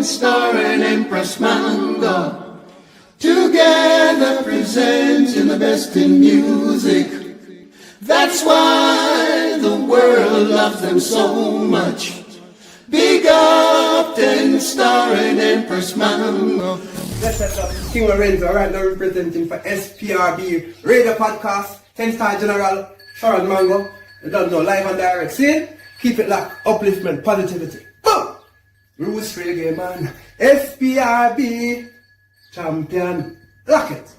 Star and Empress Mango, together presenting the best in music. That's why the world loves them so much. Big up Star and Empress Mango. That's King Lorenzo right now representing for SPRB Radio Podcast, 10-star General, Sharon Mango. You don't know, live and direct. See? Keep it locked. Upliftment, positivity. Boom! Roots reggae, man. SPRB champion. Lock it.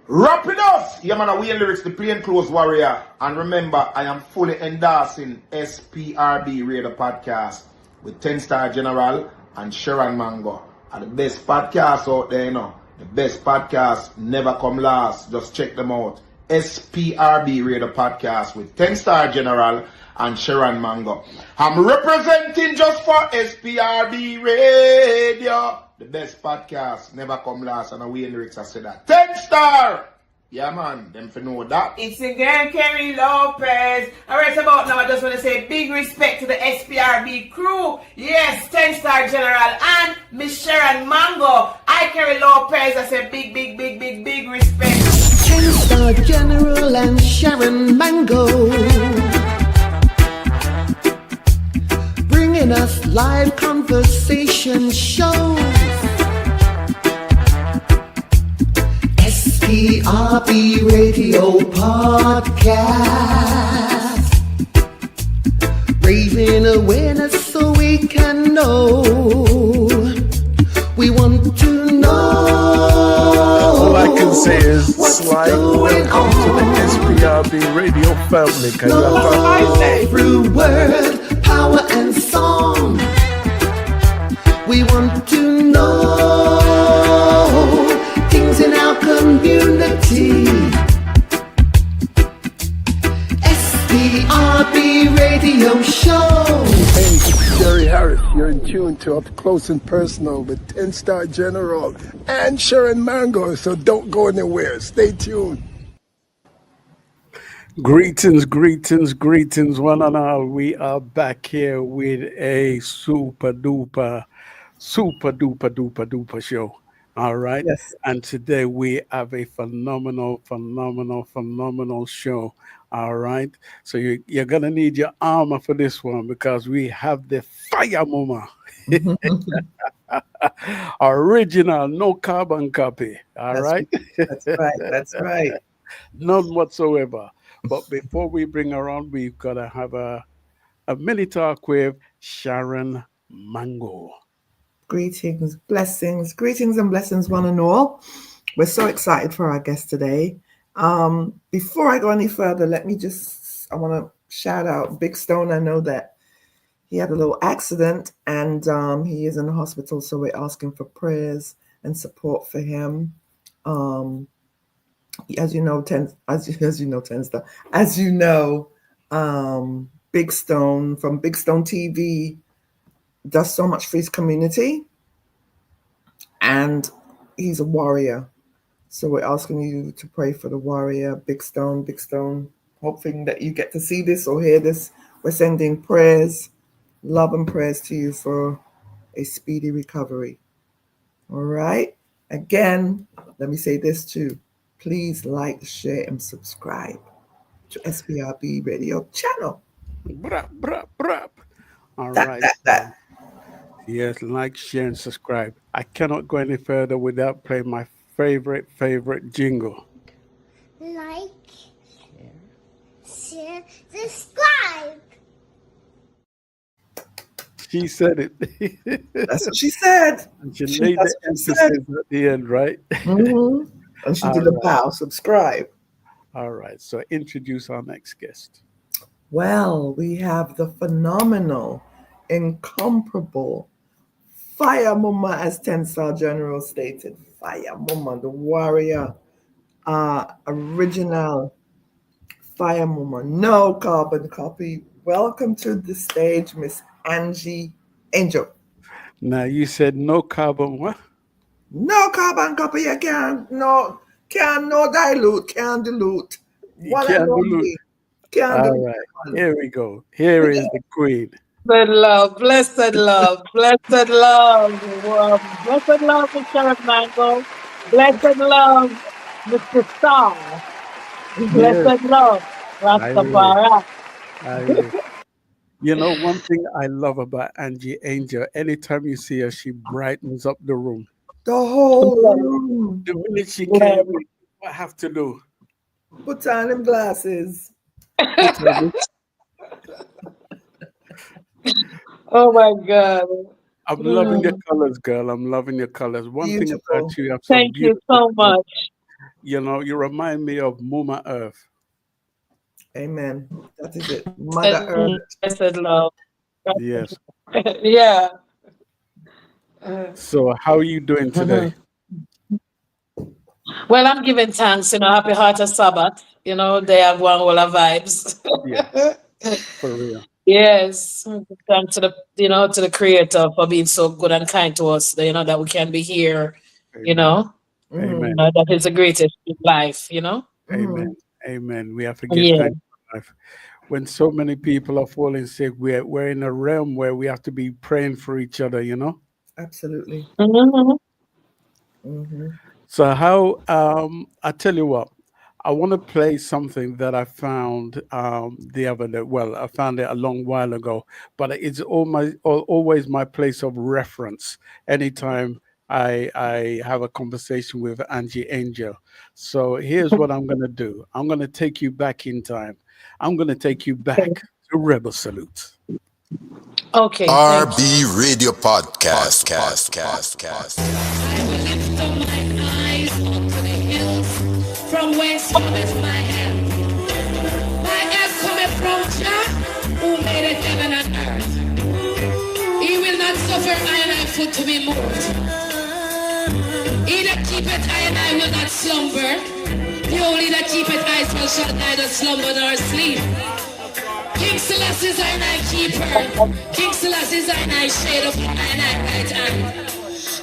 Rapid us! Yeah, man, we lyrics, the plainclothes warrior. And remember, I am fully endorsing SPRB Radio Podcast with 10-star General and Sharon Mango. Are the best podcasts out there, you know. The best podcasts never come last. Just check them out. SPRB Radio Podcast with 10-star General and Sharon Mango. I'm representing just for SPRB Radio. The best podcast never come last. And we lyrics I said that. 10-star! Yeah, man, them for know that. It's again Kerry Lopez. Alright, about now I just want to say big respect to the SPRB crew. Yes, 10-star General and Miss Sharon Mango. I, Kerry Lopez, I say big respect. 10-star General and Sharon Mango, bringing us live conversation shows. SPRB Radio Podcast, raising awareness so we can know. We want to know. All I can say is slide welcome to the SPRB Radio family. Can you have through word, power and song. We want to know things in our community. SPRB Radio Show. Hey, Jerry Harris, you're in tune to Up Close and Personal with 10-star General and Sharon Mango, so don't go anywhere. Stay tuned. Greetings, one and all. We are back here with a super duper show. All right. Yes. And today we have a phenomenal show. All right. So you're going to need your armor for this one because we have the Fire Mama. Original, no carbon copy. All right. That's right. None whatsoever. But before we bring her on, we've got to have a mini talk with Sharon Mango. Greetings and blessings, one and all. We're so excited for our guest today. Before I go any further, I want to shout out Big Stone. I know that he had a little accident and he is in the hospital, so we're asking for prayers and support for him. As you know, Big Stone from Big Stone TV does so much for his community, and he's a warrior. So we're asking you to pray for the warrior, Big Stone, hoping that you get to see this or hear this. We're sending prayers, love and prayers to you for a speedy recovery. All right. Again, let me say this too. Please like, share, and subscribe to SPRB Radio channel. All right. Yes, like, share, and subscribe. I cannot go any further without playing my favorite jingle. Like, share, subscribe. She said it. That's what she said. And she laid the emphasis at the end, right? Mm-hmm. And she did a bow, subscribe. All right. So introduce our next guest. Well, we have the phenomenal, incomparable Fire Mama, as 10-star General stated. Fire Mama, the warrior, original Fire Mama, no carbon copy. Welcome to the stage, Miss Angie Angel. Now you said no carbon what? No carbon copy. You can't dilute. Can't dilute. You can't dilute. All right. Here we go. Here is the queen. Blessed love, blessed love, blessed love, Mr. Mango, blessed love, Mr. Star, Yes, blessed love, I will. Rastafari. I will. You know, one thing I love about Angie Angel, anytime you see her, she brightens up the room. The whole room. The minute she came Blessed. in, what I have to do? Put on them glasses. Put her in- Oh my God. I'm loving your Mm. colors, girl. I'm loving your colors. One thing about Beautiful. you, you have some Thank you beautiful so colors. much. You know, you remind me of Mama Earth. Amen. That is it. Mother Earth. Blessed love. Yes. Yeah. So, how are you doing today? Mhm. Well, I'm giving thanks, happy heart of Sabbath. They have one whole of vibes. Yes, for real. Yes. Thanks to the creator for being so good and kind to us, that we can be here, you Amen. know. Mm-hmm. Amen. That is the greatest in life. Mm-hmm. Amen. Amen. We have to give Yeah. thanks for life. When so many people are falling sick, we're in a realm where we have to be praying for each other. Absolutely. Mhm. Mm-hmm. So how I tell you what, I want to play something that I found the other day. Well, I found it a long while ago, but it's always my place of reference anytime I have a conversation with Angie Angel. So here's what I'm gonna do. I'm gonna take you back in time. I'm gonna take you back to Rebel Salute. Okay, thank you. RB Radio Podcast. Cast. From whence cometh my help? My help cometh from Jah, who made it heaven and earth. He will not suffer I and I foot to be moved. He that keepeth I and I will not slumber. The only that keepeth I shall neither slumber nor sleep. King Selassie's I and I keeper. King Selassie's I and I shade of I and I right hand.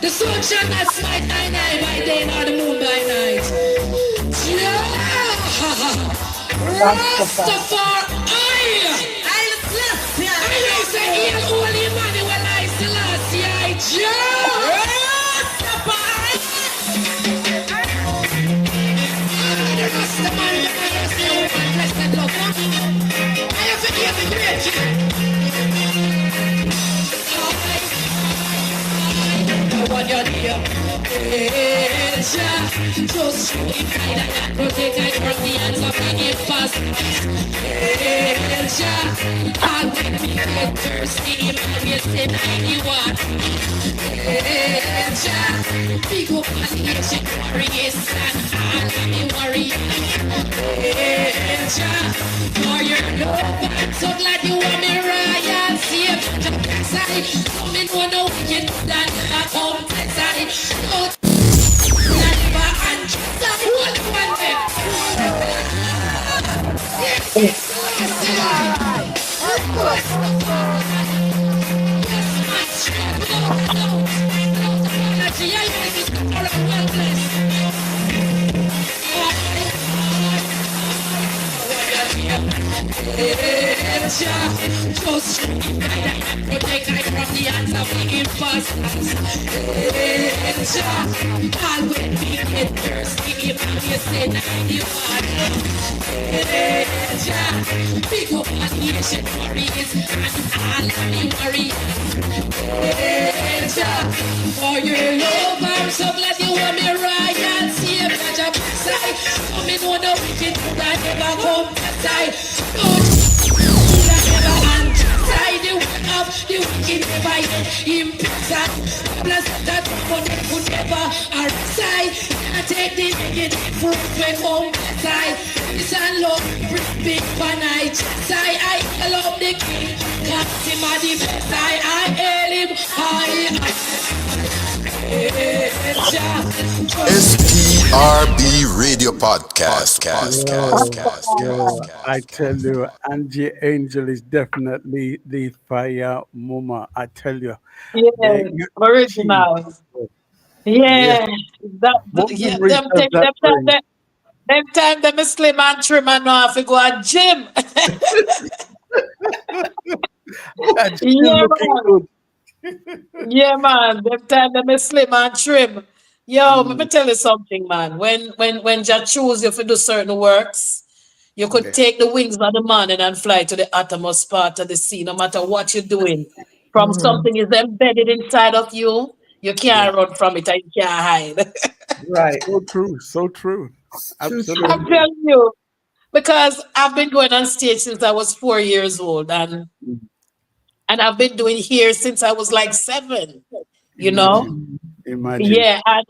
The sun shall not smite I and I by day nor the moon by night. Rastafari, I say, heal holy Emmanuel, I Selassie, I Rastafari. The Rastaman, the blessed love. I have to hear the great. What you're here. Just show me kind and protect I from the hands of the imposters. I will be get thirsty, man, you say 91. Big up on the ancient warriors and all of the warriors. For your love, I'm so glad you want me royal. See if I'm side, come in one no wicked than a home side. Just protect I from the hands of the imposters. I will be get thirsty if you say 91. Big up on the ancient warriors and all of the warriors. For your love, I'm so glad you want me right and see a bunch of side. Come in on the wicked that never come to side. The one of the wicked never imprisoned. Plus that one could never arise. I take the negative fruit when home side. This and love big pan I just I love the king. Cause him a the best I hail him SPRB Radio Podcast. I tell you, Angie Angel is definitely the fire mama. I tell you, Yes, she, original. yes. Yeah. What Yeah, memories does that bring? them time them slim and trim and know if you go at gym. And still Yeah, looking man. good. Yeah, man. Them time them is slim and trim. Yo, let me tell you something, man. When Jah choose you to do certain works, you could take the wings of the morning and fly to the uttermost part of the sea, no matter what you're doing. From something is embedded inside of you, you can't run from it and you can't hide. Right. So true. So true. True, I'm Absolutely. telling you, because I've been going on stage since I was 4 years old, and I've been doing here since I was like 7. You know, Imagine. Imagine. yeah, and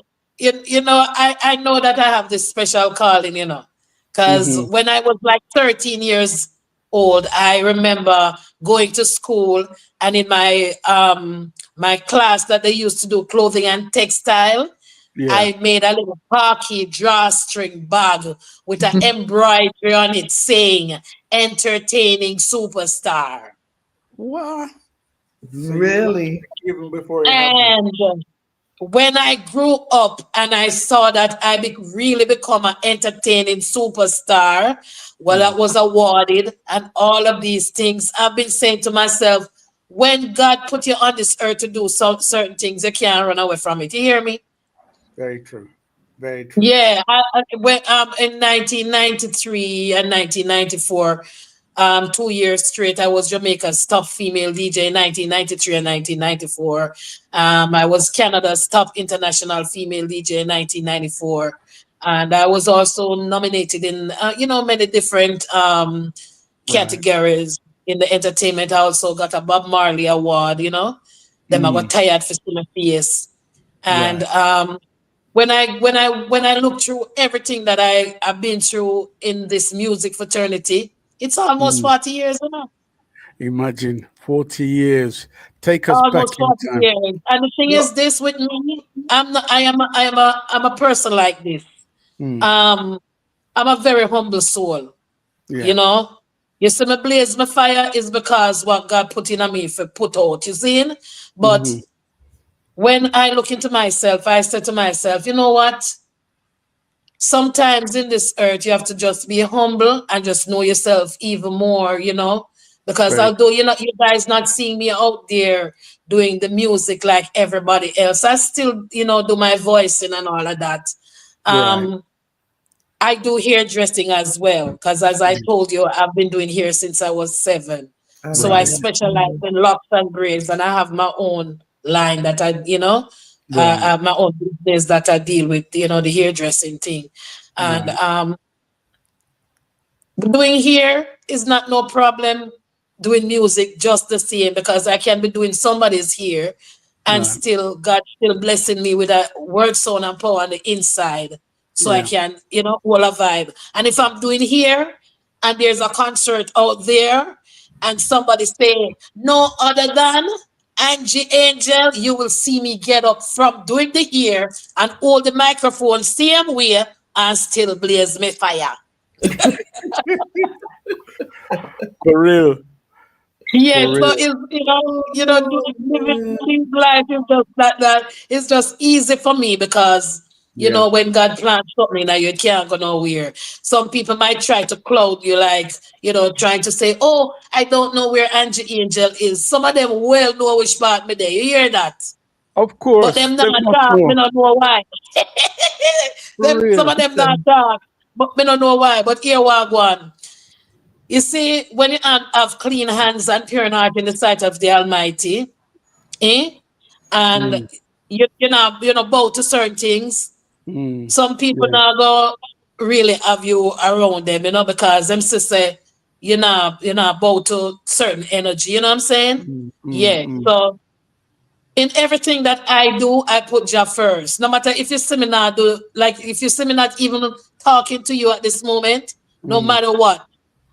I know that I have this special calling, because Hmm. when I was like 13 years old, I remember going to school, and in my class that they used to do clothing and textile, Yeah. I made a little parky drawstring bag with an embroidery on it saying entertaining superstar. What? So you were Really? even before it happened. And when I grew up and I saw that really become an entertaining superstar, well, I was awarded and all of these things, I've been saying to myself, when God put you on this earth to do some certain things, you can't run away from it. You hear me? Very true. Very true. Yeah, when in 1993 and 1994, 2 years straight, I was Jamaica's top female DJ in 1993 and 1994. I was Canada's top international female DJ in 1994, and I was also nominated in many different Right. categories in the entertainment. I also got a Bob Marley award. Them I got tired for seeing my face, and Right. when I look through everything that I've been through in this music fraternity, it's almost 40 years now. Imagine 40 years. Take us back Almost in 40 time. years. And the thing is this with me, I'm a person like this. Mm. I'm a very humble soul. Yeah. You know? You see me blaze my fire is because what God put in me for put out, you see? But Mhm. when I look into myself, I say to myself, you know what? Sometimes in this earth, you have to just be humble and just know yourself even more, because Very. although you guys not seeing me out there doing the music like everybody else, I still, do my voicing and all of that. Right. I do hairdressing as well, because as I told you, I've been doing hair since I was 7. So I Right. specialize in locks and braids, and I have my own line that I Right. have my own business that I deal with, the hairdressing thing. And Right. doing hair is not no problem. Doing music just the same, because I can be doing somebody's hair and Right. still God still blessing me with a word, sound, and power on the inside. So I Yeah. can, hold a vibe. And if I'm doing here and there's a concert out there and somebody say no other than Angie Angel, you will see me get up from doing the hair and hold the microphone same way and still blaze me fire. For real. Yeah, For so real. it's living life is just like that. It's just easy for me because Yeah. when God plans something now you can't go nowhere. Some people might try to cloud you, like, trying to say, oh, I don't know where Angie Angel is. Some of them well know which part me there. You hear that? Of But course. them They not must talk, me know. not know why. For Some real. of them not talk, but me not know why. But here we go on. You see, when you have clean hands and pure heart in the sight of the Almighty, and Mm. you know bow to certain things, Mm. some people Yeah. now go really have you around them, because them say you're not bow to certain energy. You know what I'm saying? Mm. Mm. Yeah. Mm. So in everything that I do, I put Jah first. No matter if you see me not do, like if you see me not even talking to you at this moment, no Mm. matter what.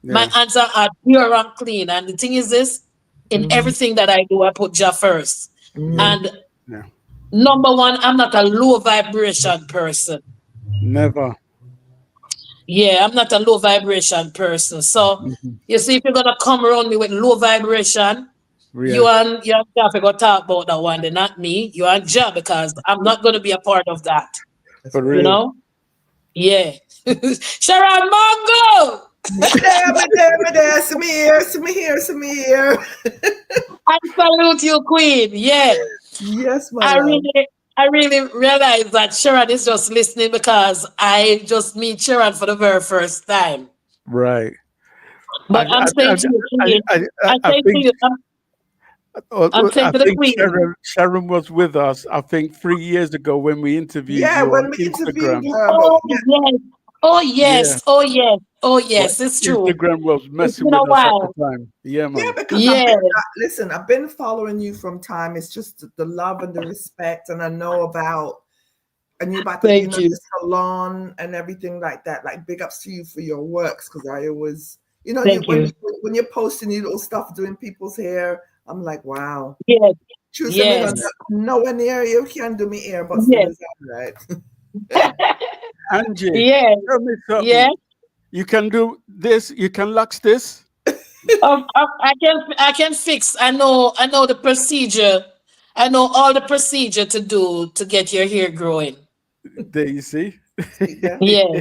My Yeah. hands are pure and clean. And the thing is this, in everything that I do, I put Jah first. Yeah. And Yeah. number one, I'm not a low vibration person. Never. Yeah, I'm not a low vibration person. So Mhm. you see, if you're gonna come around me with low vibration, you Real. and your Jah go talk about that one, then not me. You and Jah, because I'm not gonna be a part of that. For You real. know? Yeah. Sharon Mongo! Me there, see me here. I salute you, Queen. Yeah. Yes, my I love. really realize that Sharon is just listening because I just meet Sharon for the very first time. Right. But I'm saying to you, Queen, I'm I saying to think you, I'm saying I to the think Queen. Sharon was with us. I think 3 years ago when we interviewed Yeah, you on when we interviewed Instagram. her, Oh but yes, oh Yeah, yes, oh yes, oh but yes, it's true. Instagram was It's messing been a with us at the while. time. Yeah, yeah, man. because Yes, listen, I've been following you from time. It's just the love and the respect, and I know about, and you about to, thank you. the salon and everything like that. Like big ups to you for your works, because I always, you Thank you. when you're posting your little stuff doing people's hair, I'm like, wow. Yes, Choose them yes, nowhere near you can do me hair, but still yes, is all right. Angie, yes, tell me yes. something. You can do this. You can lux this. I can fix. I know the procedure. I know all the procedure to do to get your hair growing. There you see. See there? Yeah,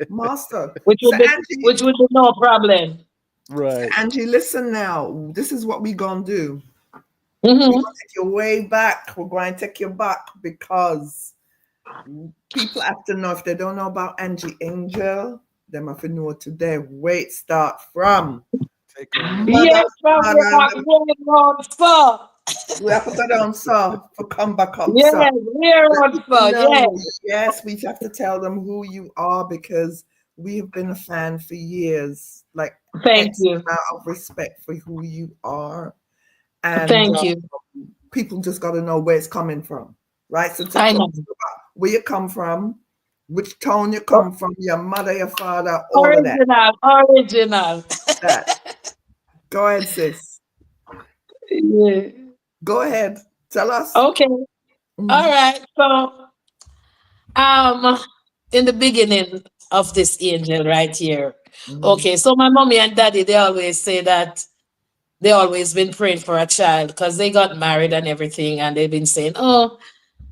Master. which So would be Angie, which would be no problem. Right. listen now. This is what we gonna do. We're Hmm. gonna take you way back. We're going to take you back because people have to know, if they don't know about Angie Angel, they have to know today where it start from. Take over. Mother, Yes, from father, the railroad spur. we have to go down, so for come back up, Yes, so. railroad People spur. know, Yes, yes, we have to tell them who you are, because we have been a fan for years. Like thank X you, amount of respect for who you are, and thank you. people just got to know where it's coming from, right? So I talk know. about where you come from, which town you come from, your mother, your father, all of that. Original. That. Go ahead, sis. Yeah. Go ahead. Tell us. Okay. Mhm. All right. So, in the beginning of this angel right here. Okay. So my mommy and daddy, they always say that they always been praying for a child because they got married and everything, and they've been saying, "Oh,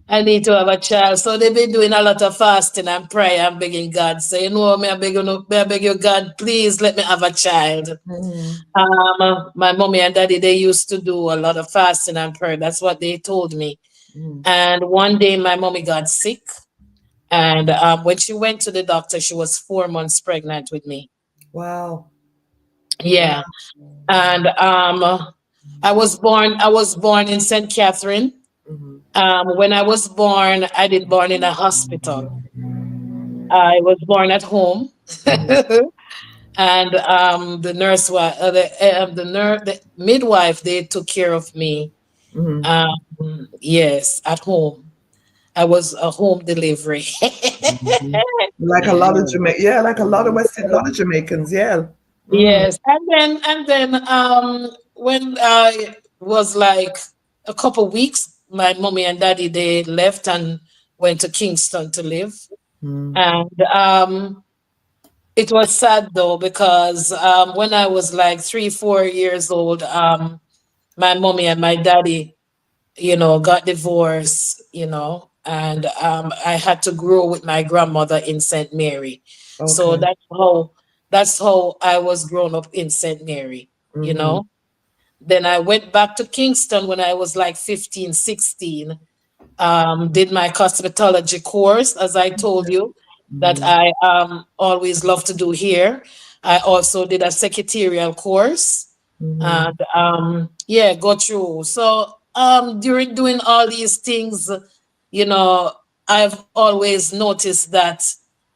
I need to have a child." So they've been doing a lot of fasting and prayer and begging God, saying, "No, may I beg you, God, please let me have a child." Mhm. My mommy and daddy, they used to do a lot of fasting and prayer. That's what they told me. Mhm. And one day my mommy got sick. And when she went to the doctor, she was 4 months pregnant with me. Wow. Yeah. And I was born in St. Catherine. Mhm. When I was born, I didn't born in a hospital. I was born at home. And the midwife, they took care of me. Mhm. Yes, at home. I was a home delivery. Like a lot of like a lot of Jamaicans, yeah. Mm. Yes, and then when I was like a couple weeks, my mommy and daddy, they left and went to Kingston to live. Mm. And it was sad though, because when I was like 3, 4 years old, my mommy and my daddy, got divorced, and I had to grow with my grandmother in St. Mary. So Okay. that's how I was grown up in St. Mary, you Mhm. know. Then I went back to Kingston when I was like 15, 16. Did my cosmetology course, as I told you, that Mhm. I always love to do here. I also did a secretarial course, Mhm. and yeah, go through. So during doing all these things, you know, I've always noticed that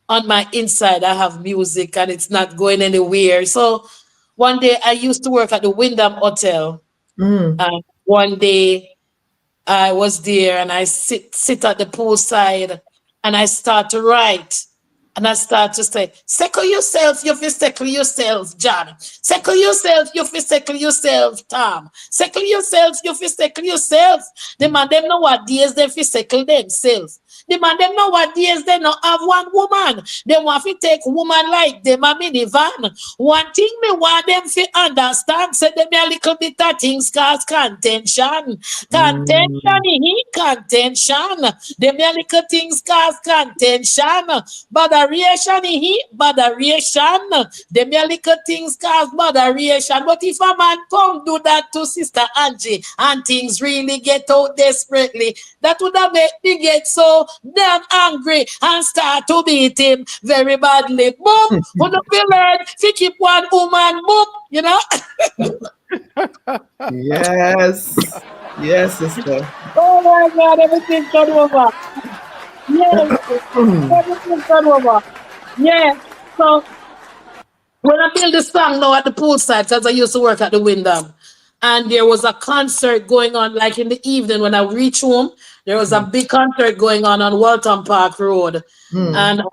on my inside I have music and it's not going anywhere. So one day I used to work at the Wyndham Hotel, Mm. and one day I was there and I sit at the poolside and I start to write. And I start to say, "Settle yourself, you fi settle yourself, John. Settle yourself, you fi settle yourself, Tom. Settle yourself, you fi settle yourself." The man, them know what days they fi settle themselves. The man, them nowadays, they not have one woman. They want to take woman like them a minivan. One thing me want them to understand, say them a little bit of things cause contention. Contention, contention. Them a little things cause contention. Botheration, botheration. Them a little things cause botheration. But if a man come do that to Sister Angie and things really get out desperately, that would have made me get so damn angry and start to beat him very badly. Boom! Would have been learned to keep one woman, boom, you know? Yes. Yes, sister. Oh my God, everything's gone over. Yes, everything's gone over. Yeah, so when I build this song now at the poolside, because I used to work at the Wyndham, and there was a concert going on, like in the evening when I reach home, there was a big concert going on Walton Park Road. And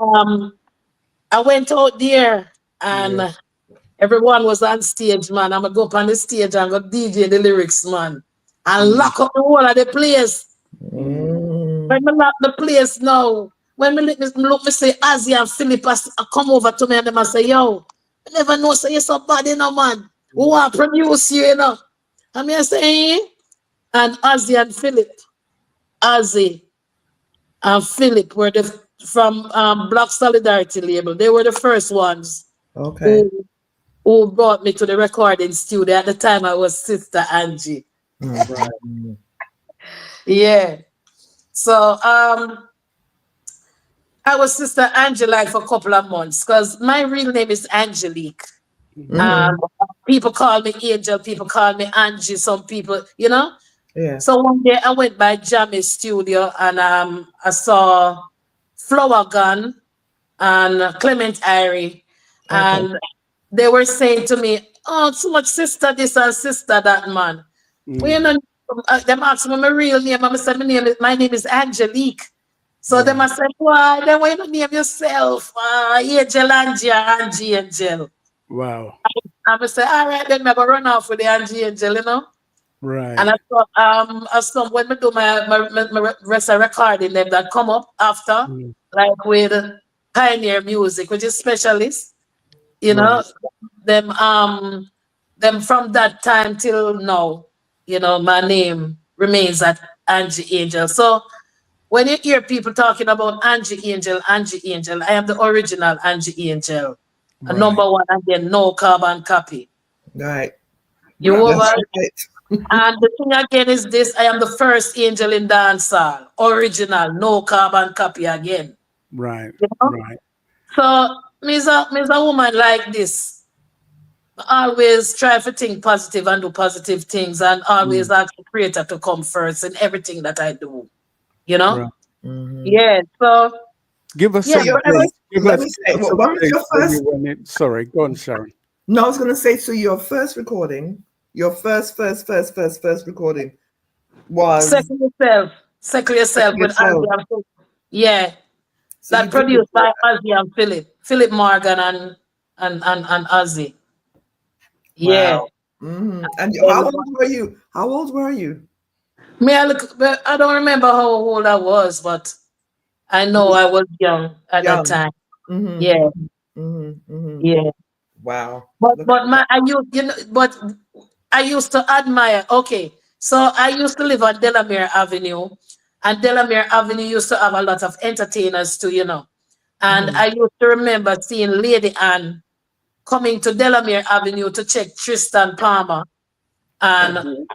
I went out there and everyone was on stage, man. I'm going to go up on the stage and go DJ the lyrics, man. And lock up the whole of the place. When I lock the place now, when me look, me say, Azzy and Philip come over to me and them I say, yo, I never know, say you're so bad, you know, man. We want to produce you, you know. And me I say, eh? And Azzy and Philip were from Black Solidarity label. They were the first ones who brought me to the recording studio. At the time, I was Sister Angie. Right. Yeah. So I was Sister Angie like for a couple of months because my real name is Angelique. People call me Angel, people call me Angie, some people, you know? Yeah. So one day I went by Jammy's studio and I saw Flower Gun and Clement Irie. And they were saying to me, oh, so much sister this and sister that, man. Well, you know, them asked me my real name. I said, my name is Angelique. So them I said, why? Then why you don't name yourself? Angel Angie or Angie Angel. Wow. I say, all right, then I go run off with the Angie Angel, you know? Right. And I saw when I do my rest of recording them that come up after, like with Pioneer Music, which is specialist, you know, them from that time till now, you know, my name remains at Angie Angel. So when you hear people talking about Angie Angel, I am the original Angie Angel. A number one again, no carbon copy. Right. You over? Right. And the thing again is this, I am the first angel in dancehall. Original, no carbon copy again. Right. You know? Right. So me's a woman like this. I always try to think positive and do positive things and always ask the creator to come first in everything that I do. You know? Right. Yeah. So give us yeah, sorry, go on, Sharon. No, I was going to say, so your first recording, your first recording was Second Yourself with Angie and Philip. Yeah. So that produced by Azzy and Philip Morgan and Azzy. Yeah. Wow. And how old were you? I don't remember how old I was, but I know I was young at that time. Yeah. Yeah. Wow. But I used to admire. Okay, so I used to live on Delamere Avenue, and Delamere Avenue used to have a lot of entertainers too, you know. And I used to remember seeing Lady Anne coming to Delamere Avenue to check Tristan Palmer and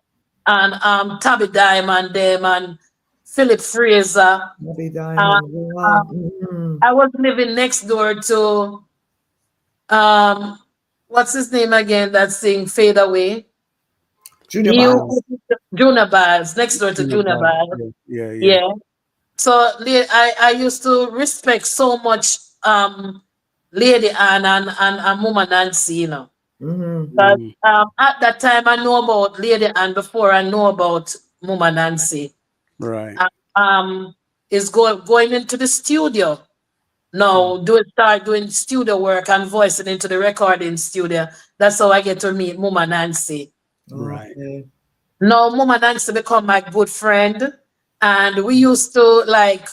Tabby Diamond them and Philip Fraser. Tabby Diamond. I was living next door to what's his name again that sing Fade Away? Junior Bars, next door to Junior Bars. Yeah. So I used to respect so much Lady Anne and Mama Nancy, you know. But at that time I know about Lady Anne before I know about Mama Nancy. Right. Is going into the studio. No, start doing studio work and voicing into the recording studio. That's how I get to meet Mama Nancy. Right. No, Mama Nancy become my good friend. And we used to like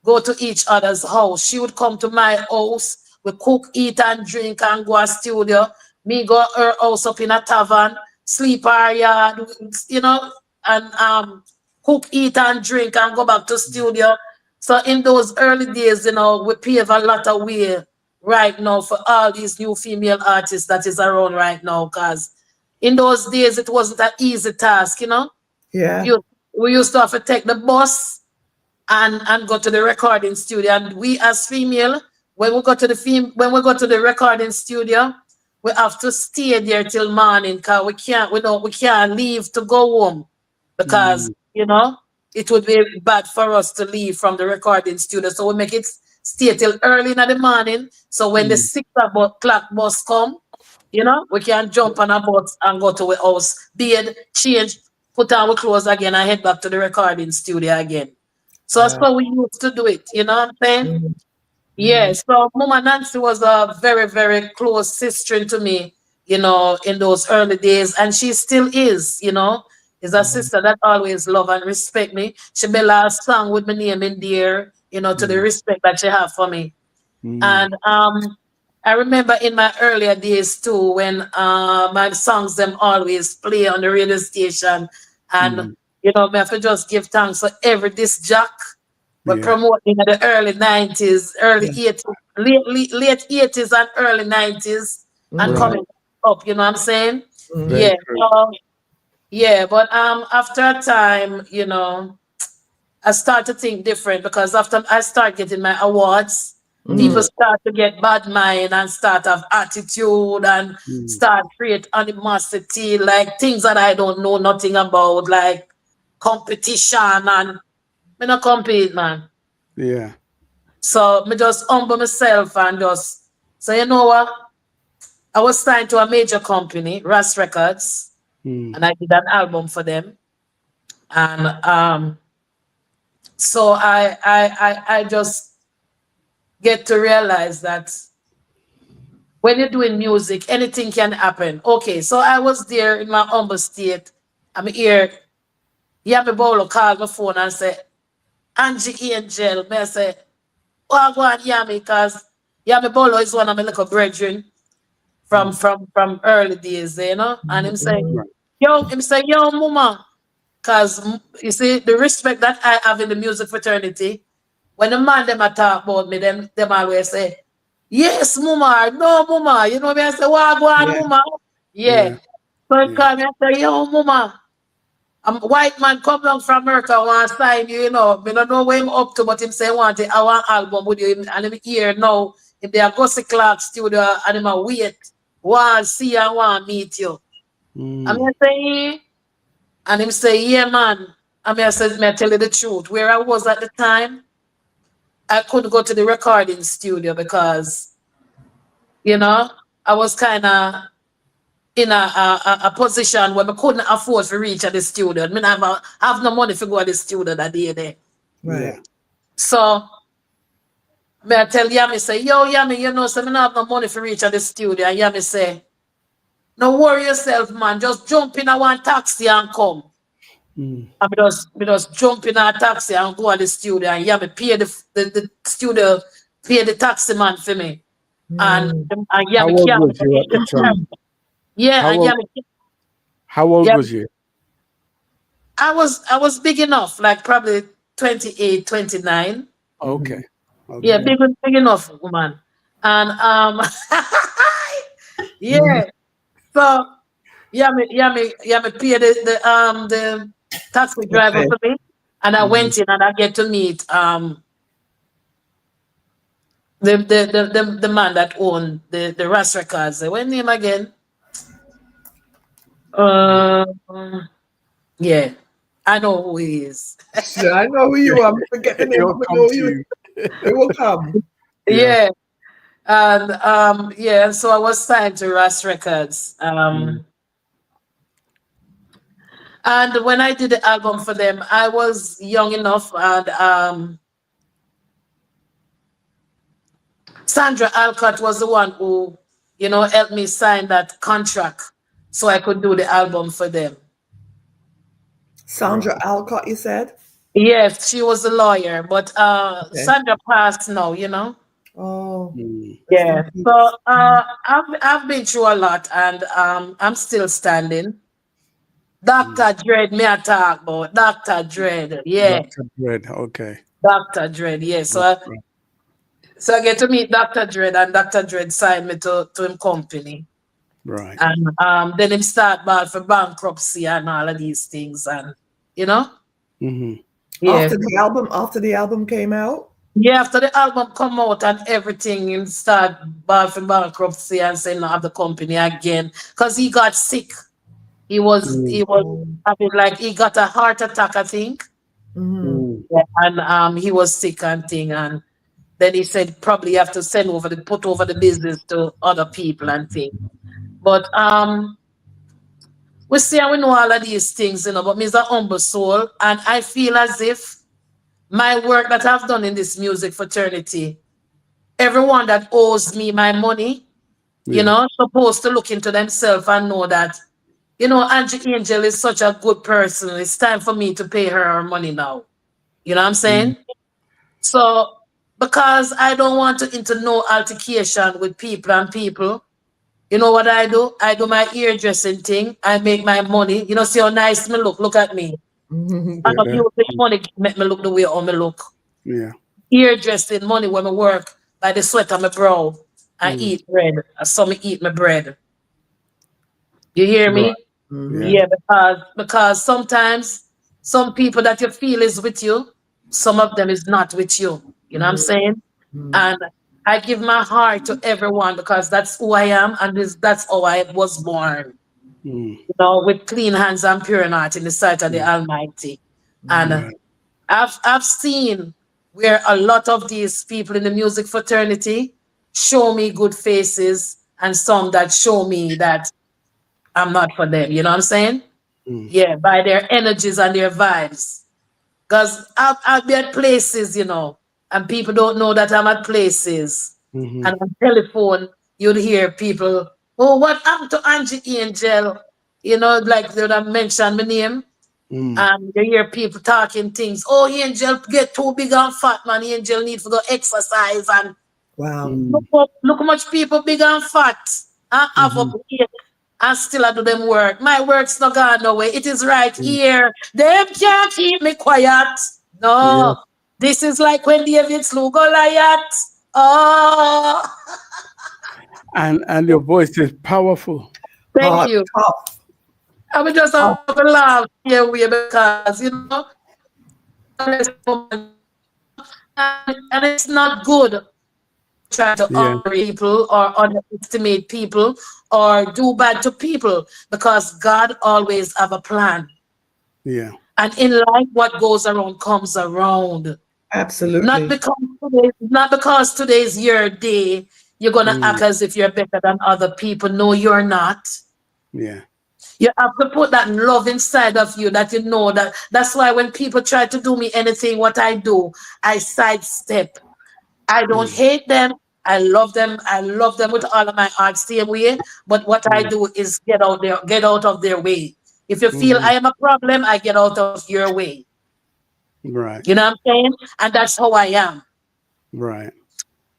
go to each other's house. She would come to my house. We cook, eat, and drink, and go to studio. Me go her house up in a tavern, sleep her yard, you know, and cook, eat, and drink, and go back to studio. So in those early days, you know, we pave a lot of way right now for all these new female artists that is around right now. Because in those days, it wasn't an easy task, you know. Yeah. We used to have to take the bus and go to the recording studio. And we as female, when we go to the recording studio, we have to stay there till morning because we can't leave to go home because you know it would be bad for us to leave from the recording studio. So we make it stay till early in the morning. So when the 6 o'clock bus come, you know, we can jump on a bus and go to our house, bathe, change, put on our clothes again, and head back to the recording studio again. So that's how we used to do it, you know what I'm saying? Yeah, so Mama Nancy was a very, very close sister to me, you know, in those early days, and she still is, you know, is a sister that always love and respect me. She made a song with my name in there, you know, to the respect that she have for me. And I remember in my earlier days too, when my songs them always play on the radio station, and you know, me have to just give thanks for every disc jack. We're promoting in the early 90s, early 80s, late 80s and early 90s, and coming up, you know what I'm saying? Yeah. Yeah, but after a time, you know, I start to think different because after I start getting my awards, people start to get bad mind and start have attitude and start create animosity, like things that I don't know nothing about, like competition, and me not compete, man. Yeah. So me just humble myself and just say, you know what? I was signed to a major company, Ras Records, and I did an album for them. And so I just get to realize that when you're doing music, anything can happen. Okay, so I was there in my humble state. I'm here. Yami Bolo called my phone and said, Angie Angel. Me I say, oh, I go on Yami, because Yami Bolo is one of my little brethren from early days, you know. And him say, yo, mama. Because you see, the respect that I have in the music fraternity, when the man them a talk about me, them always say, yes, mama, no, mama. You know me, I say, what go on, mama? Yeah. So he call me and say, yo, mama. I'm white man come down from America, want to sign you, you know. I don't know where him up to, but him say want a one album with you. And him here now, if they are Gussie Clark studio, and him a wait, want to see you and want to meet you. And I say, and him say, yeah, man. And I said, may I tell you the truth? Where I was at the time, I couldn't go to the recording studio because, you know, I was kind of in a position where I couldn't afford to reach at the studio. I mean, I have no money to go to the studio that day there. Right. So, may I tell Yami, say, yo, Yami, you know, so I don't have no money to reach at the studio. And Yami say, no worry yourself, man. Just jump in a one taxi and come. I just jump in a taxi and go to the studio, and Yami pay the studio, pay the taxi man for me. And Yami How old was you at the time? Yeah, How and old, Yami. how old was you? I was big enough, like probably 28, 29. Okay. Yeah, big enough, woman. And yeah. So Yami pay the taxi driver for me, and I went in and I get to meet the man that owned the Ras Records. What name again? Yeah, I know who he is. Yeah, I know who you are. Forget the name. It'll I come know to you. It will come. Yeah. And yeah, so I was signed to Ras Records. And when I did the album for them, I was young enough, and Sandra Alcott was the one who, you know, helped me sign that contract so I could do the album for them. Sandra Alcott, you said? Yes, she was a lawyer, but Okay. Sandra passed now, you know. Oh, Mm. Yeah. rest in So peace. I've been through a lot, and I'm still standing. Dr. Dread, me I talk about Dr. Dread. Yeah, Dr. Bread. Okay. Dr. Dread. Yeah. Right. So I get to meet Dr. Dread, and Dr. Dread signed me to him company. Right. And then him start bad for bankruptcy and all of these things, and you know, Mm-hmm. yeah. After the album came out. Yeah, after the album come out and everything, him start bad for bankruptcy and saying not have the company again. Cause he got sick. He was having like he got a heart attack, I think. Mm. Yeah, and he was sick and thing, and then he said probably have to put over the business to other people and thing. But we see and we know all of these things, you know, but me is a humble soul, and I feel as if my work that I've done in this music fraternity, everyone that owes me my money, you Yeah. know, supposed to look into themselves and know that, you know, Angie Angel is such a good person. It's time for me to pay her money now. You know what I'm saying? So, because I don't want to into no altercation with people and people, you know what I do? I do my hairdressing thing. I make my money. You know, see how nice me look. Look at me. I Yeah. don't use this money to make me look the way how me look. Yeah. Hairdressing money when I work by the sweat on my brow. I eat bread. I saw me eat my bread. You hear Right. me? Yeah. Yeah, because sometimes some people that you feel is with you, some of them is not with you. You know what I'm saying? And I give my heart to everyone because that's who I am and that's how I was born. Mm. You know, with clean hands and pure heart in the sight of the Almighty. And Right. I've seen where a lot of these people in the music fraternity show me good faces and some that show me that I'm not for them. You know what I'm saying? Mm. Yeah, by their energies and their vibes. Because I'll be at places, you know, and people don't know that I'm at places. Mm-hmm. And on telephone, you'd hear people, oh, what happened to Angie Angel? You know, like they would have mentioned my name. Mm. And you hear people talking things. Oh, Angel get too big and fat, man. Angel need to go exercise. And Wow. Mm. look how much people big and fat and have up Mm-hmm. here and still I do them work. My work's not gone nowhere. It is right Mm. here. Them can't keep me quiet. Yeah. No. This is like when David slew Goliath. Oh, And your voice is powerful. thank Hard, you. tough. I would just have a laugh here because, you know, and it's not good try to Yeah. honor people or underestimate people or do bad to people because God always have a plan. Yeah. And in life, what goes around comes around. Absolutely. Not because today's your day, you're gonna Mm. act as if you're better than other people. No, you're not. Yeah. You have to put that love inside of you that you know that. That's why when people try to do me anything, what I do, I sidestep. I don't hate them. I love them. I love them with all of my heart, same way. But what I do is get out of their way. If you feel Mm-hmm. I am a problem, I get out of your way. Right. You know what I'm saying? And that's how I am. Right.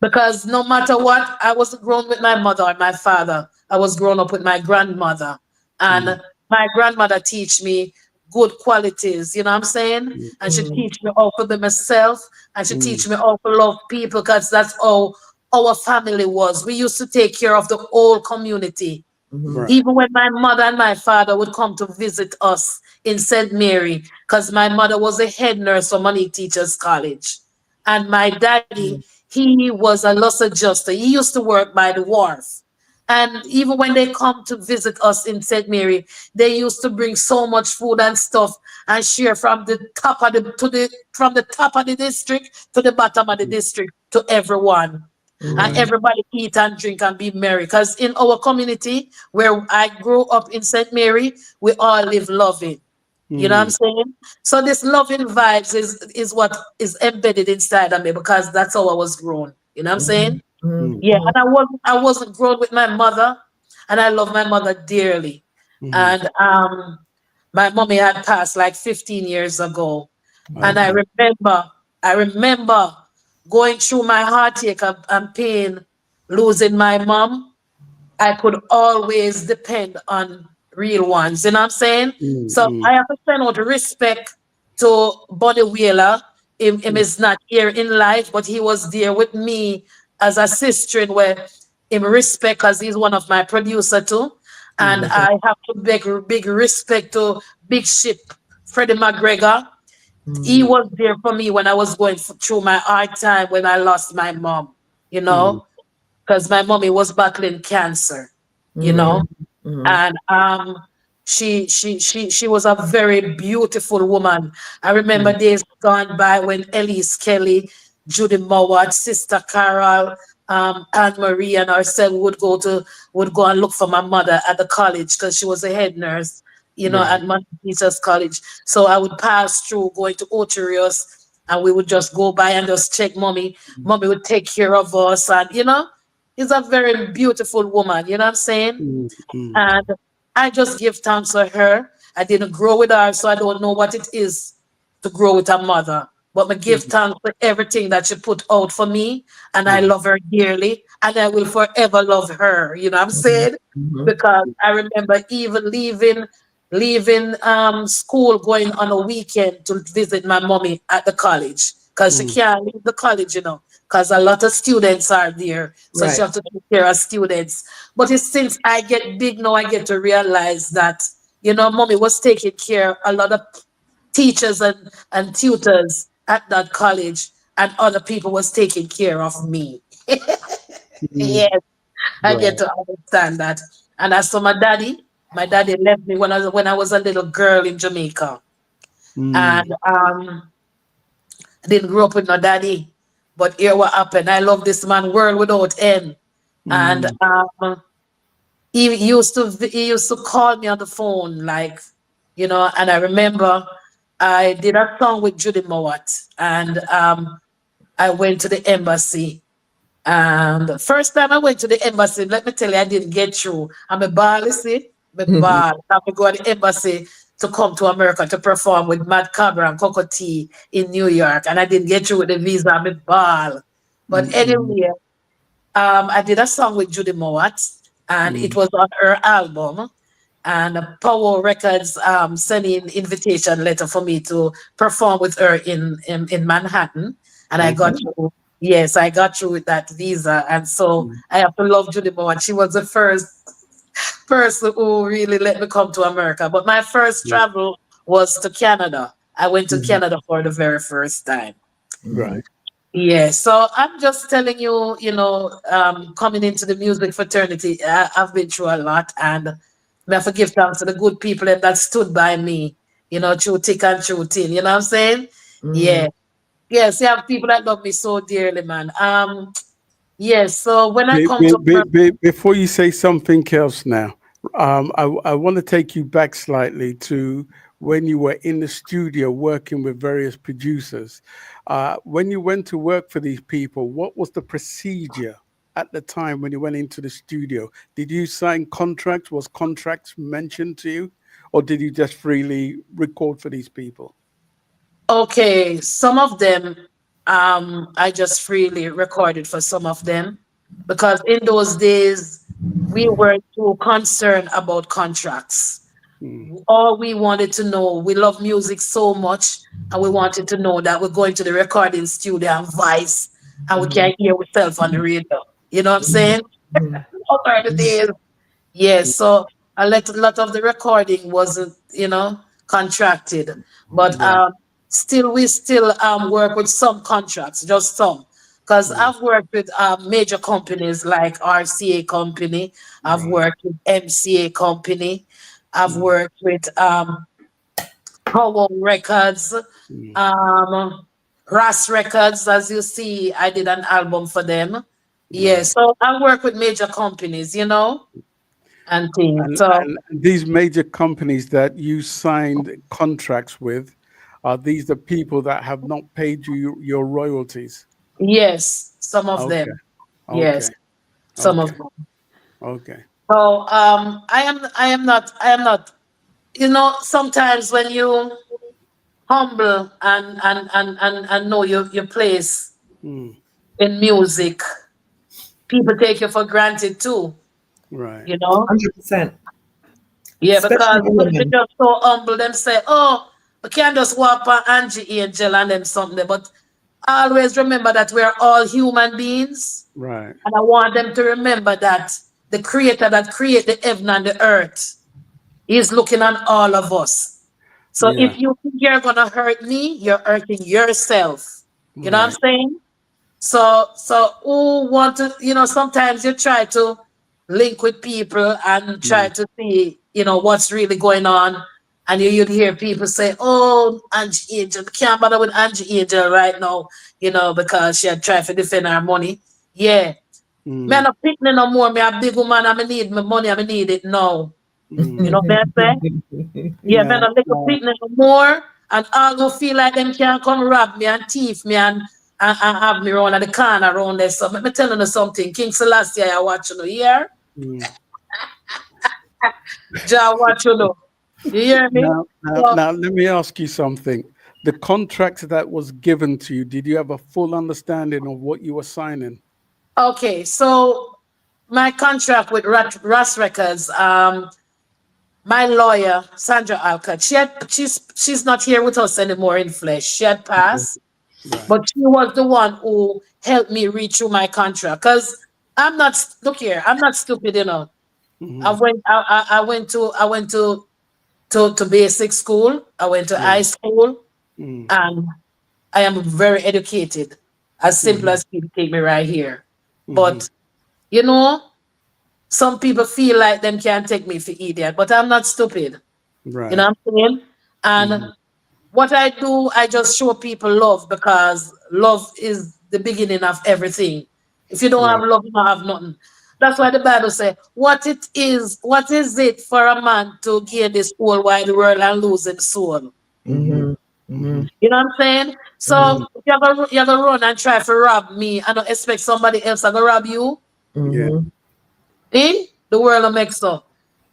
Because no matter what, I wasn't grown with my mother or my father. I was grown up with my grandmother. And my grandmother teach me good qualities, you know what I'm saying? And she teach me how to be myself and she teach me how to love people because that's how our family was. We used to take care of the whole community. Right. Even when my mother and my father would come to visit us in St. Mary, because my mother was a head nurse for Money Teachers College. And my daddy, he was a loss adjuster. He used to work by the wharf. And even when they come to visit us in St. Mary, they used to bring so much food and stuff and share from the top of the district to the bottom of the district to everyone. And everybody eat and drink and be merry. Because in our community where I grew up in St. Mary, we all live loving. You know what I'm saying? So this loving vibes is what is embedded inside of me because that's how I was grown. You know what I'm saying? Yeah, and I wasn't grown with my mother, and I love my mother dearly. And my mommy had passed like 15 years ago. And I remember going through my heartache and pain, losing my mom. I could always depend on real ones. You know what I'm saying? So I have to send out respect to Bonnie Wheeler. Him is not here in life, but he was there with me as a sister in where him respect because he's one of my producer too. And I have to big respect to Big Ship, Freddie McGregor. He was there for me when I was going through my hard time when I lost my mom, you know, because my mommy was battling cancer, you know, and she was a very beautiful woman. I remember days gone by when Elise Kelly, Judy Mowat, Sister Carol, Anne Marie, and ourselves would go and look for my mother at the college because she was a head nurse, you know, at Mount Jesus College. So I would pass through going to Ocherios, and we would just go by and just check mommy. Mommy would take care of us, and you know, is a very beautiful woman, you know what I'm saying? And I just give thanks to her. I didn't grow with her, so I don't know what it is to grow with a mother. But I give thanks for everything that she put out for me, and I love her dearly, and I will forever love her. You know what I'm saying? Because I remember even leaving school, going on a weekend to visit my mommy at the college because she can't leave the college, you know, because a lot of students are there, so she have to take care of students. But it's since I get big now, I get to realize that, you know, mommy was taking care of a lot of teachers and tutors at that college, and other people was taking care of me. Yes, I get to understand that. And as for my daddy left me when I was a little girl in Jamaica, and I didn't grow up with no daddy. But here what happened. I love this man world without end, and he used to call me on the phone, like, you know. And I remember I did a song with Judy Mowat, and I went to the embassy. And the first time I went to the embassy, let me tell you, I didn't get through. I'm a ball, you see? I'm a ball. I'm going to go to the embassy to come to America to perform with Matt Cabra and Coco T in New York. And I didn't get through with the visa. I'm a ball. But anyway, I did a song with Judy Mowat, and it was on her album. And Power Records sent in invitation letter for me to perform with her in Manhattan. And I got through. Yes, I got through with that visa. And so I have to love Judy Mowat. She was the first person who really let me come to America. But my first travel was to Canada. I went to Canada for the very first time. Right. Yeah, so I'm just telling you, you know, coming into the music fraternity, I've been through a lot, and I have to give thanks to the good people that stood by me, you know, through thick and through thin. You know what I'm saying? Yeah. Yes, you have people that love me so dearly, man. Yes, so when I come to Before you say something else now, I want to take you back slightly to when you were in the studio working with various producers. When you went to work for these people, what was the procedure at the time when you went into the studio? Did you sign contracts? Was contracts mentioned to you? Or did you just freely record for these people? Okay, some of them I just freely recorded for some of them, because in those days we weren't too concerned about contracts. All we wanted to know, we love music so much, and we wanted to know that we're going to the recording studio and voice, and we can hear ourselves on the radio. You know what I'm saying? Those are the days. Yes, so a lot of the recording wasn't, you know, contracted, but we still work with some contracts, just some. Because I've worked with major companies like RCA Company, I've worked with MCA Company, I've worked with Power Records, Ras Records. As you see, I did an album for them. Yeah, so I work with major companies, you know, and things. And these major companies that you signed contracts with, are these the people that have not paid you your royalties? Yes, some of them. Yes, some of them. Okay. So I am not, you know, sometimes when you humble and know your place Mm. in music, people take you for granted too. Right. You know? 100%. Yeah, Especially because they women. just so humble. Them say, "Oh, we can't just walk on Angie Angel and them something." But always remember that we're all human beings, Right. and I want them to remember that the Creator that created the heaven and the earth is looking on all of us. So Yeah. if you think you're gonna hurt me, you're hurting yourself. You know what I'm Right. saying? So who want to, sometimes you try to link with people and try Mm. to see, what's really going on. And you'd hear people say, "Oh, Angie Angel, can't bother with Angie Angel right now, because she had tried to defend her money." Yeah. Me Mm. not picking no more. Me a big woman, I need my money, I need it now. You Mm. know what I'm saying? Yeah, man, Now, a little bit no more, and all go feel like them can come rob me and thief me and have me around at the corner around there. So let me tell you something. King Selassie, I watch you here. mm. Ja watch you know. You hear me? So, Now, let me ask you something. The contract that was given to you, did you have a full understanding of what you were signing? okay, so my contract with Russ Records, my lawyer, Sandra Alcott, she's not here with us anymore in flesh. She had passed. Right. But she was the one who helped me read through my contract. Cause look here, I'm not stupid, I Mhm. went to basic school. I went to Yeah. high school, Mm. and I am very educated. As simple Mhm. as people take me right here. Mhm. But you know, some people feel like them can't take me for idiot, but I'm not stupid. You Right. know what I'm saying? And Mhm. what I do, I just show people love because love is the beginning of everything. If you don't have Right. love, you don't have nothing. That's why the Bible says, what is it for a man to gain this whole wide world and lose his soul? Mhm. Mhm. Mhm. You know what I'm saying? So Mhm. you're gonna run and try to rob me. I don't expect somebody else to go rob you. Yeah. Mhm. The world will make so.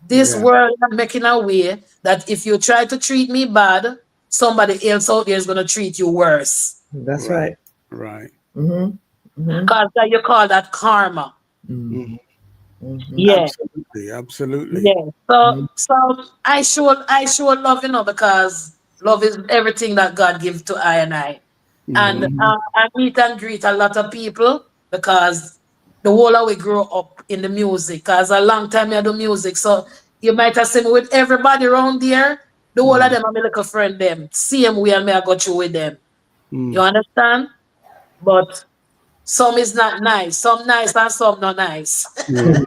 This Yeah. world is making a way that if you try to treat me bad, somebody else out there is gonna treat you worse. That's Right. right. Right. Mhm. Mhm. Cause that you call that karma. Mhm. Mhm. Yeah, Absolutely. Absolutely. yeah. So Mhm. so I show love, because love is everything that God gives to I and I. And Mhm. Mhm. I meet and greet a lot of people because the whole of we grow up in the music. Cause a long time I do music. So you might have seen me with everybody around there. The whole of Mm. them are my little friend them. Same way and me I go through with them. You Mm. understand? But some is not nice. Some nice and some not nice. Yeah.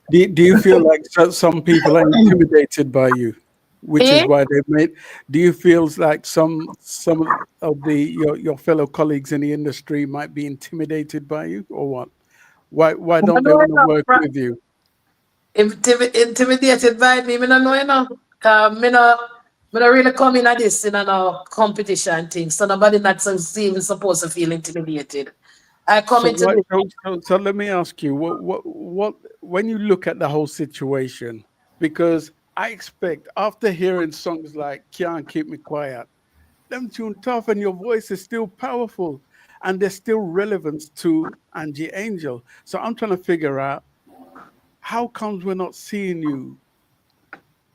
Do you feel like some people are intimidated by you, which is Eh? why they made? Do you feel like some of your fellow colleagues in the industry might be intimidated by you, or what? Why I don't they know want to enough, work right? with you? Intimidated by me, I don't know enough. Me no really come in at this in a no competition thing. So nobody not even supposed to feel intimidated. I come So into why? this. So let me ask you, what when you look at the whole situation, because I expect after hearing songs like "Can't Keep Me Quiet," them tune tough and your voice is still powerful and there's still relevance to Angie Angel. So I'm trying to figure out how comes we're not seeing you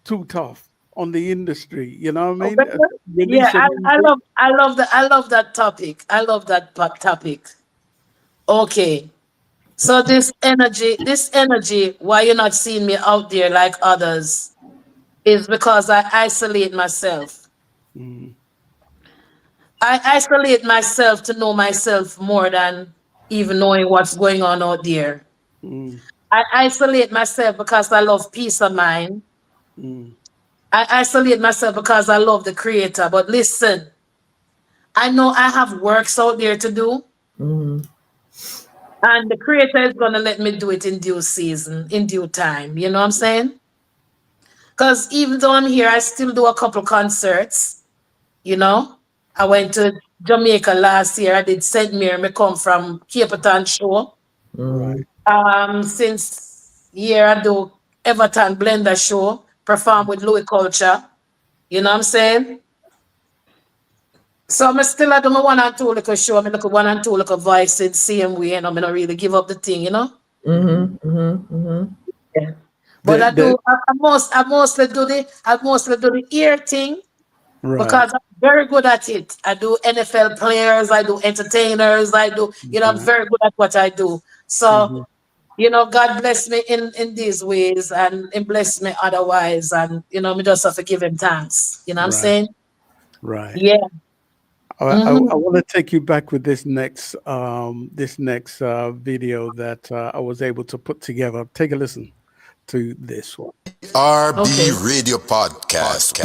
too tough on the industry. You know what I mean? Yeah, Release a I music. love that topic. I love that topic. Okay. So this energy, why you're not seeing me out there like others, is because I isolate myself. Mm, I isolate myself to know myself more than even knowing what's going on out there. mm, I isolate myself because I love peace of mind. mm, I isolate myself because I love the creator. But listen, I know I have works out there to do, Mhm. and the creator is gonna let me do it in due season, in due time. You know what I'm saying? Because even though I'm here, I still do a couple concerts. You know, I went to Jamaica last year. I did St. Mary. Me come from Cape Town show. right. Mhm. Since year I do Everton Blender show, perform with Louis Culture. You know what I'm saying? So I'm still I do my 1 and 2 little show. I look at 1 and 2 little voice in same way, and I'm not really give up the thing, you know. Yeah. But I mostly do the ear thing because I'm very good at it. I do NFL players, I do entertainers, I do, I'm very good at what I do. So, God bless me in these ways and bless me otherwise. And, me just have to give him thanks. You know what I'm saying? Right. Yeah. I want to take you back with this next video that I was able to put together. Take a listen to this one. RB Radio Podcast.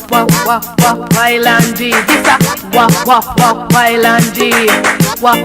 While Angie, this a while Angie, while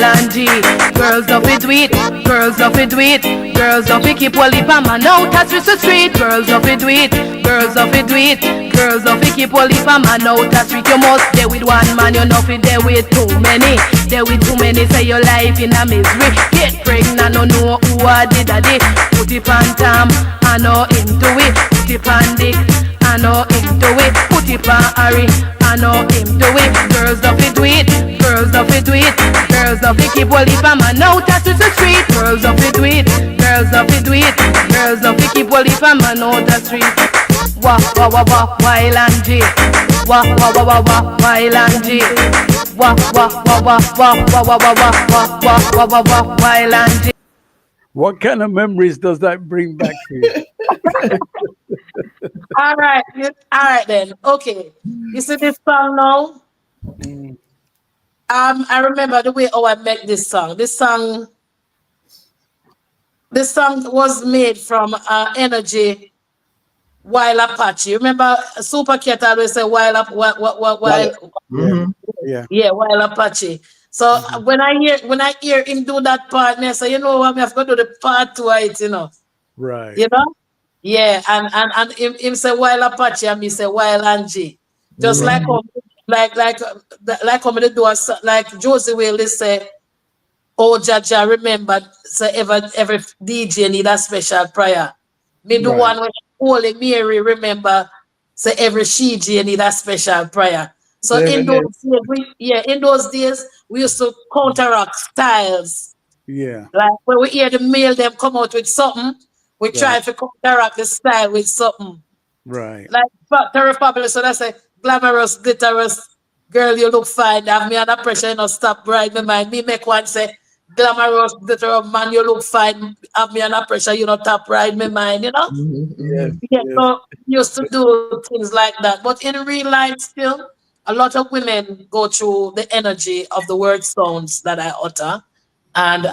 Angie. Girls love it do it, girls love it do it, girls love it keep all the man out at the street. Girls love it do it, girls love it do it, girls love it keep all the man out at street. You must stay with one man, you know fit there with too many. There with too many, say your life in a misery. Get pregnant, no know who I did a day. Put it on Tam, I know into it. Put it on Dick, I know into it. Put it on Harry, I know into it. Girls love it do it, girls love it do it, girls love it keep all the man out at the street. Girls love it do it, girls love it do it, girls love it keep all the man out the street. While Angie, while Angie, while Angie. What kind of memories does that bring back to you? All right then. Okay. You see this song now? I remember the way I met this song. This song was made from Energy Wild Apache. Remember Super Cat always say Wild Wild Apache. So when I hear him do that part, I say, what, I have to do the part to it, Right. Yeah, and him say Wild Apache and me say Wild Angie. Just like how me do like Josie will say, oh Jaja, remember, so every DJ need a special prayer. Me do one when Holy Mary, remember, so every Shiji need a special prayer. So in those days, we used to counteract styles. Yeah. Like when we hear the male them come out with something, we try to counteract the style with something. Right. Like Terry Fabulous, so that's a glamorous, glitterous girl, you look fine. Have me under pressure, stop bright my mind. Me make one say, glamorous, glitterous man, you look fine. Have me under pressure, top right my mind, Yes. So we used to do things like that. But in real life still, a lot of women go through the energy of the word sounds that I utter. And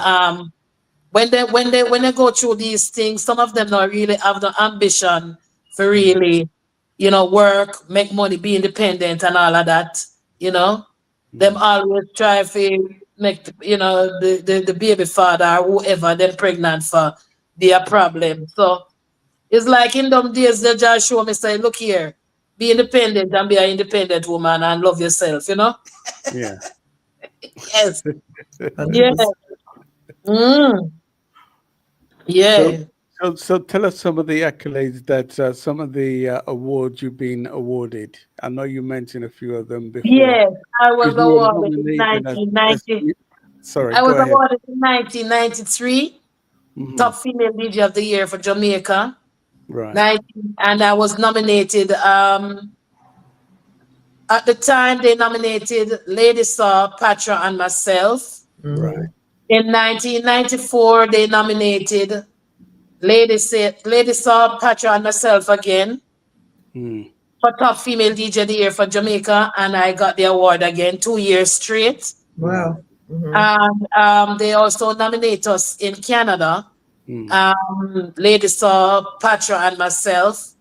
when they go through these things, some of them don't really have the ambition for really, work, make money, be independent and all of that, Them always try to make the baby father or whoever them pregnant for be a problem. So it's like in them days they just show me say, look here, be independent and be an independent woman and love yourself, Yeah. Yes. Yeah. Yeah. So tell us some of the accolades that some of the awards you've been awarded. I know you mentioned a few of them before. Yes, I was awarded in 1990. I was awarded in 1993, top female DJ of the year for Jamaica. Right. And I was nominated. At the time, they nominated Lady Saw, Patra, and myself. Right. In 1994, they nominated Lady Saw, Patra, and myself again for top female DJ of the year for Jamaica, and I got the award again 2 years straight. Wow. And they also nominate us in Canada. Lady Saw, Patra, and myself.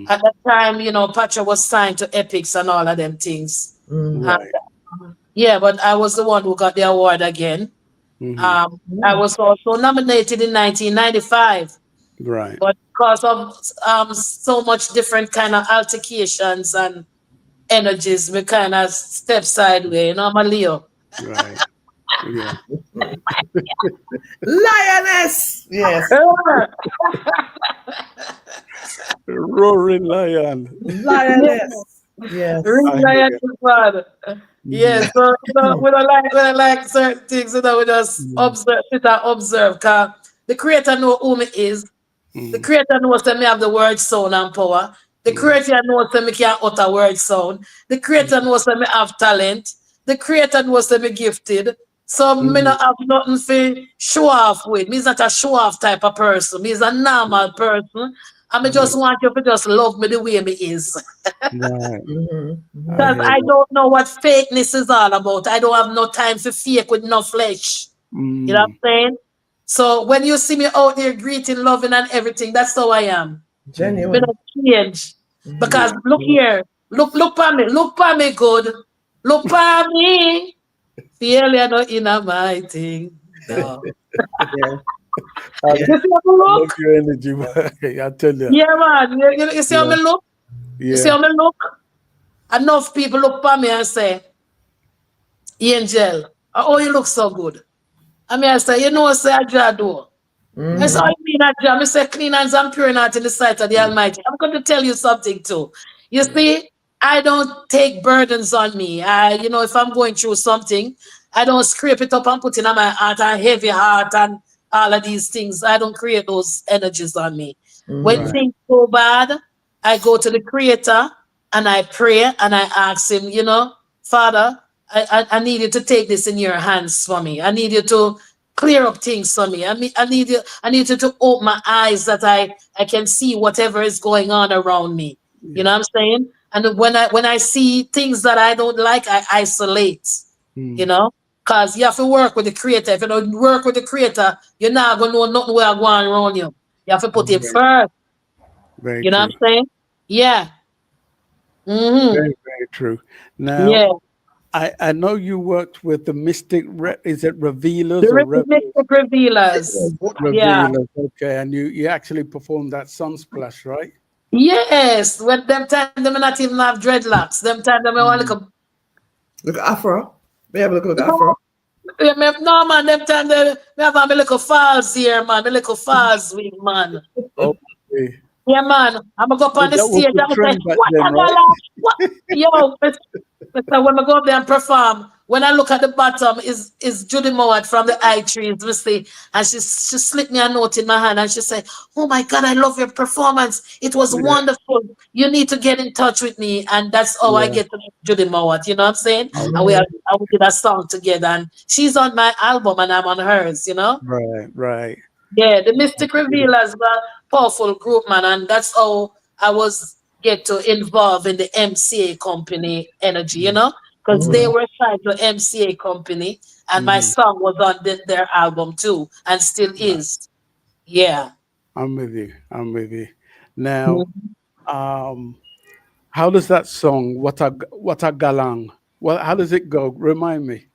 At that time, Patra was signed to Epics and all of them things. Right. But I was the one who got the award again. I was also nominated in 1995. Right. But because of so much different kind of altercations and energies, we kind of step sideways, I'm a Leo. Right. Yeah. Lioness. Yes. Roaring lion. Lioness. Yes. Ring I hear lion is bad. you. Yeah, so we don't like certain things, we just observe, sit and observe. Cause the creator know who me is. The creator knows that me have the word sound and power. The creator knows that me can utter word sound. The creator knows that me have talent. The creator knows that me gifted. So me not have nothing to show off with. Me is not a show off type of person. Me is a normal person. And me just want you to just love me the way me is. Right. Because I don't know what fakeness is all about. I don't have no time for fake with no flesh. You know what I'm saying? So when you see me out there greeting, loving, and everything, that's how I am. Genuine. Me don't change. Because look here, look for me good. Look for me. Feel you not in a my thing. No. You see how me I love look? your energy, boy. I tell you. Yeah, man. You see how me look? You see how me look? Enough people look for me and say, Angel, oh, you look so good. I mean, I say, you know, say, I do. I say, oh, you mean I do? I say, clean hands and pure heart in the sight of the Almighty. I'm going to tell you something too. You see, I don't take burdens on me. You know, if I'm going through something, I don't scrape it up and put it on my heart, and heavy heart and all of these things. I don't create those energies on me. When things go bad, I go to the Creator and I pray and I ask Him, you know, Father, I need you to take this in your hands for me. I need you to clear up things for me. I need you to open my eyes that I can see whatever is going on around me. You know what I'm saying? And when I see things that I don't like, I isolate. You know, because you have to work with the Creator. If you don't work with the Creator, you're not gonna know nothing where going around you. You have to put Him first. Very You know true. what I'm saying? Yeah. Very, very true. Now, Yeah. I know you worked with the Mystic, is it Revealers The or Revelers? Mystic Revealers. Yeah. Revealers, okay. And you actually performed that Sunsplash, right? Yes. When them time them not even have dreadlocks. Them time them want Look at Afro. We have a look at Afro. no man, them time they have my little falls here, man. My little falls wing, man. Okay. Yeah, man. I'm gonna go up on the That was stage the and say, trend back what then, a right? gala? What? Yo, Mr. When I go up there and perform, when I look at the bottom, is Judy Mowat from the I Trees, we see, and she slipped me a note in my hand and she said, oh my God, I love your performance. It was wonderful. You need to get in touch with me. And that's how I get to meet Judy Mowat, you know what I'm saying? And we did a song together, and she's on my album and I'm on hers, you know? Right, right. Yeah, the Mystic Revealers were a powerful group, man, and that's how I was get to involve in the MCA company energy, you know, because they were signed to MCA company, and my song was on their album too, and still is. Yeah. I'm with you. I'm with you. Now, how does that song, What a Galang, well, how does it go? Remind me.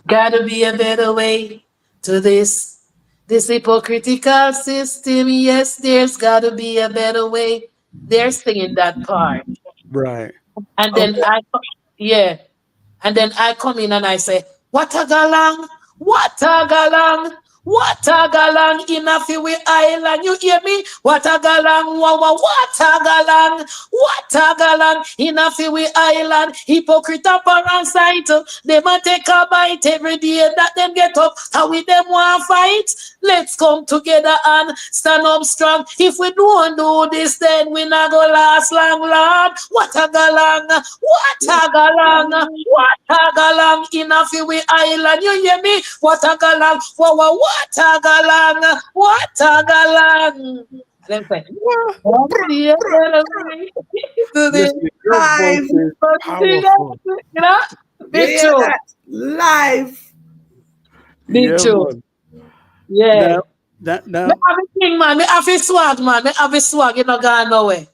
Gotta be a better way to this hypocritical system. Yes, there's gotta be a better way. They're singing that part. Right. And then and then I come in and I say, what a galang, what a galang, what a galang in a few island. You hear me? What a galang, what a galang, what a galang in a few island. Hypocrite and parasite, they might take a bite every day that them get up. How we them want fight? Let's come together and stand up strong. If we don't do this, then we not go last long, Lord. What a galang, what a galang, what a galang in a few island. You hear me? What a galang, what a galang, what a galang. Then say, Listen, your voice is powerful. you know? Big true. Live. Big Yeah, true. man. Yeah. Now, Me have a thing, man. Me have a swag, man. Me have a swag. You not going nowhere.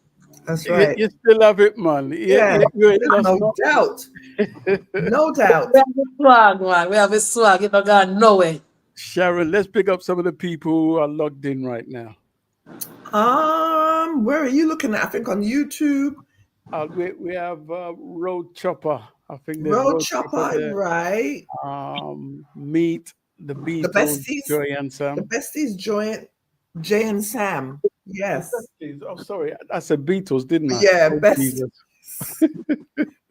That's right. you still have it, man. Yeah, You ain't there's lost no doubt. No doubt. We have a swag, man. We have a swag. You not going nowhere. Sharon, let's pick up some of the people who are logged in right now. Where are you looking at? I think on YouTube. We have Road Chopper I think there's Road Road Chopper Chopper, there. right? Meet the The Beatles, besties, Joy and the Sam. besties, Jay and Sam. Yes. Oh, sorry, I said Beatles, didn't I? Yeah, Oh, best. Jesus.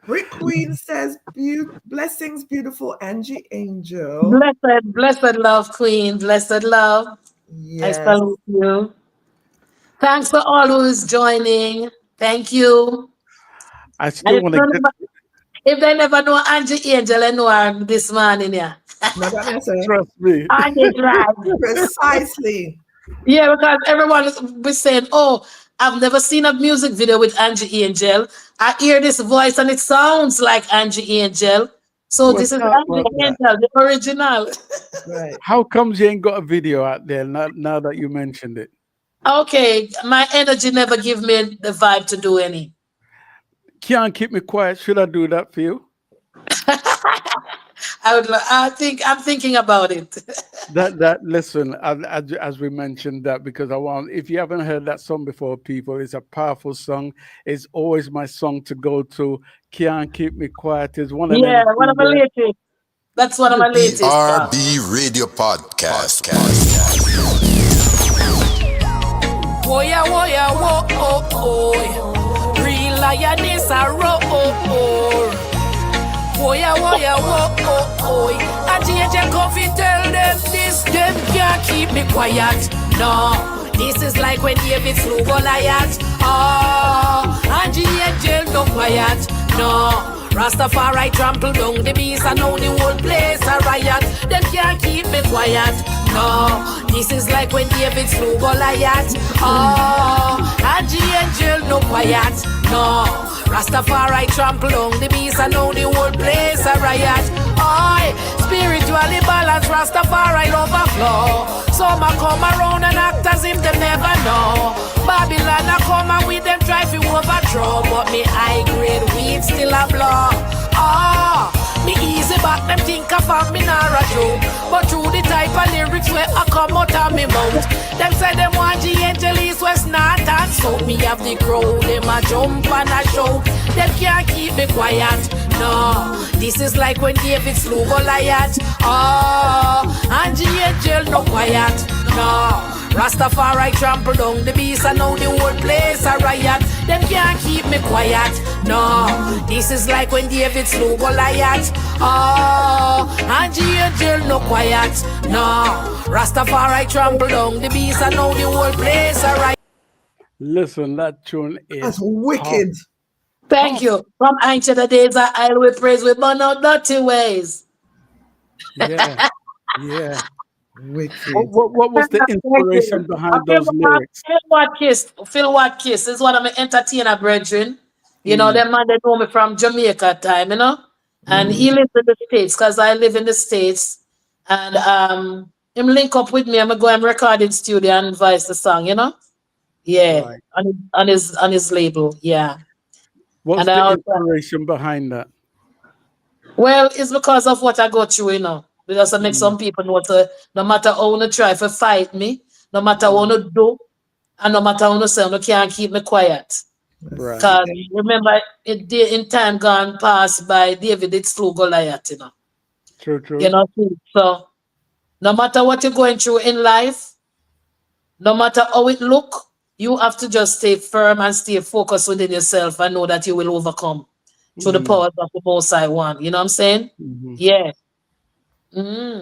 Brick Queen says, blessings, beautiful Angie Angel. Blessed love, Queen. Blessed love. I Yes. salute you. Thanks for all who is joining. Thank you. I still want to get. If they never know Angie Angel, I know her this morning, yeah. No, that makes sense. Trust me. Angie right. Precisely. Yeah, because everyone was saying, oh, I've never seen a music video with Angie Angel. I hear this voice and it sounds like Angie Angel. So Well, this is talk Angie about that. Angel, the original. Right. How comes you ain't got a video out there now that you mentioned it? Okay, my energy never give me the vibe to do any. Can't keep me quiet. Should I do that for you? I'm thinking about it. Listen, as we mentioned that, because I want, if you haven't heard that song before, people, it's a powerful song. It's always my song to go to. Can't Keep Me Quiet is one of them. Yeah, one of my latest. That's one of my latest. SPRB Radio Podcast. Woya, woya, wo, oh, oh. Real lioness a roar. Woya, woya, wo, oh, oh. Angie Angel come fi tell them this. Them can't keep me quiet. No, this is like when David slew Goliath. Oh, Angie Angel no quiet. No. Rastafari trample down the beast and now the whole place a riot. Them can't keep me quiet. No, this is like when David slew Goliath. Oh, Angie Angel no quiet. No, Rastafari trample down the beast and now the whole place a riot. Oi, spiritually balanced Rastafari overflow. Some a come around and act as if them never know. Babylon a come and with them try to overthrow, but me high grade weed still a blow. Ah, me easy back them think I found me nara joke, but through the type of lyrics where I come out of me mouth, them say them want G Angel East West North and South. Me have the crowd, them a jump and a shout. Them can't keep me quiet. No, this is like when David slew Goliath. Oh, Angie Angel no quiet. No, Rastafari trample down the beast and now the whole place a riot. Them can't keep me quiet. No, this is like when David slew Goliath. Oh, Angie Angel no quiet. No, Rastafari trample down the beast and now the whole place a riot. Listen, that tune is That's wicked. Thank you. From ancient days, I will praise with burn out dirty ways. Yeah, yeah. Wicked. What was the inspiration behind those lyrics? Phil Watkins is one of my entertainer brethren. You know, them man, they know me from Jamaica time, you know. And he lives in the States because I live in the States. And him link up with me, I'm going to go and record in studio and voice the song, you know. Yeah, right. on his label, yeah. What's the inspiration behind that? Well, it's because of what I go through, you know. Because I make some people know no matter how you try to fight me, no matter what you do, and no matter how you say, you can't keep me quiet. Right. Because remember, in time gone past by, David did slew Goliath, you know. True. You know, so no matter what you're going through in life, no matter how it look, you have to just stay firm and stay focused within yourself and know that you will overcome through the powers of the Most High One. You know what I'm saying? Yeah.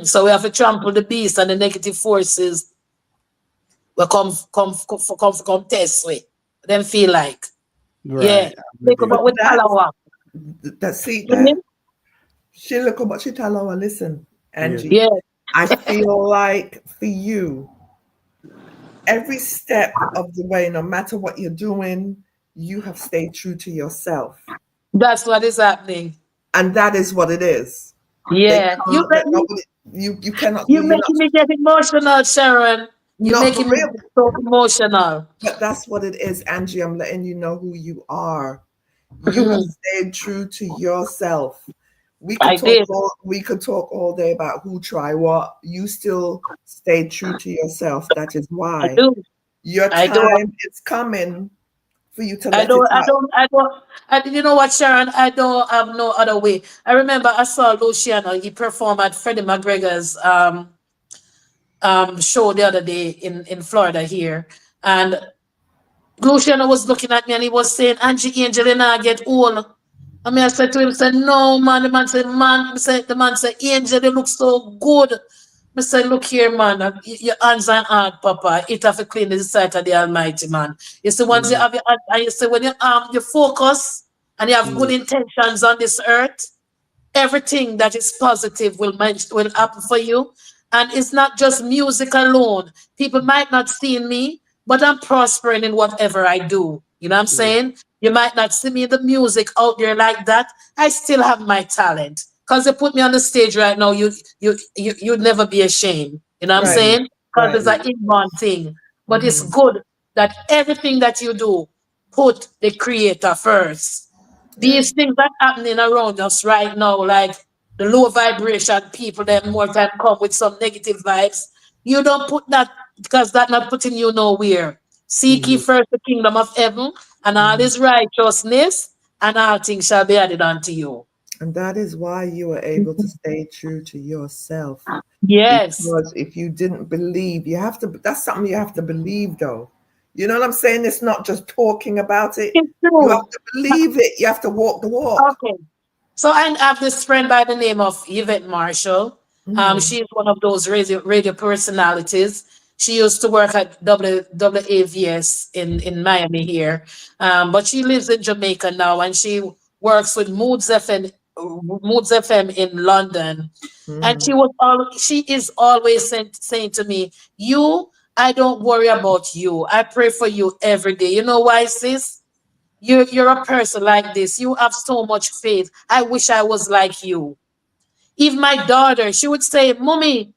So we have to trample the beast and the negative forces will come test with. Them feel like. Right. Yeah. Think about with Talawa. That's that. She look about she Talawa. Listen, Angie. Yeah. I feel like for you, every step of the way, no matter what you're doing, you have stayed true to yourself. That's what is happening. And that is what it is. Yeah. You cannot. You're making me get emotional, Sharon. You're making me so emotional. But that's what it is, Angie. I'm letting you know who you are. You have stayed true to yourself. We could talk all day about who try what. You still stay true to yourself. That is why your time is coming for you to I let it don't, I out. don't, I don't, you know what, Sharon? I don't have no other way. I remember I saw Luciano, he performed at Freddie McGregor's show the other day in Florida here. And Luciano was looking at me and he was saying, Angie Angel, and I get old. I mean, I said to him, said, no, man. The man said, the man said, Angel, you look so good. I said, look here, man. Your hands are hard, Papa. It have to clean the sight of the Almighty, man. You see, once you have your, and you see, when you focus and you have good intentions on this earth, everything that is positive will happen for you. And it's not just music alone. People might not see me, but I'm prospering in whatever I do. You know what I'm saying? You might not see me in the music out there like that. I still have my talent. Because you put me on the stage right now, you'd never be ashamed. You know what I'm Right. saying? Because Right. it's an inborn thing. But it's good that everything that you do, put the creator first. These things that happening around us right now, like the low vibration people, that more time come with some negative vibes. You don't put that because that's not putting you nowhere. Seek ye first the kingdom of heaven and all his righteousness, and all things shall be added unto you. And that is why you were able to stay true to yourself. Yes. Because if you didn't believe, you have to, that's something you have to believe though. You know what I'm saying? It's not just talking about it. It's You true. have to believe it. You have to walk the walk. Okay. So I have this friend by the name of Yvette Marshall. She's one of those radio personalities. She used to work at WAVS in Miami here, but she lives in Jamaica now, and she works with Moods FM in London. And she is always saying to me, I don't worry about you. I pray for you every day. You know why, sis? You're a person like this. You have so much faith. I wish I was like you. Even my daughter, she would say, Mommy,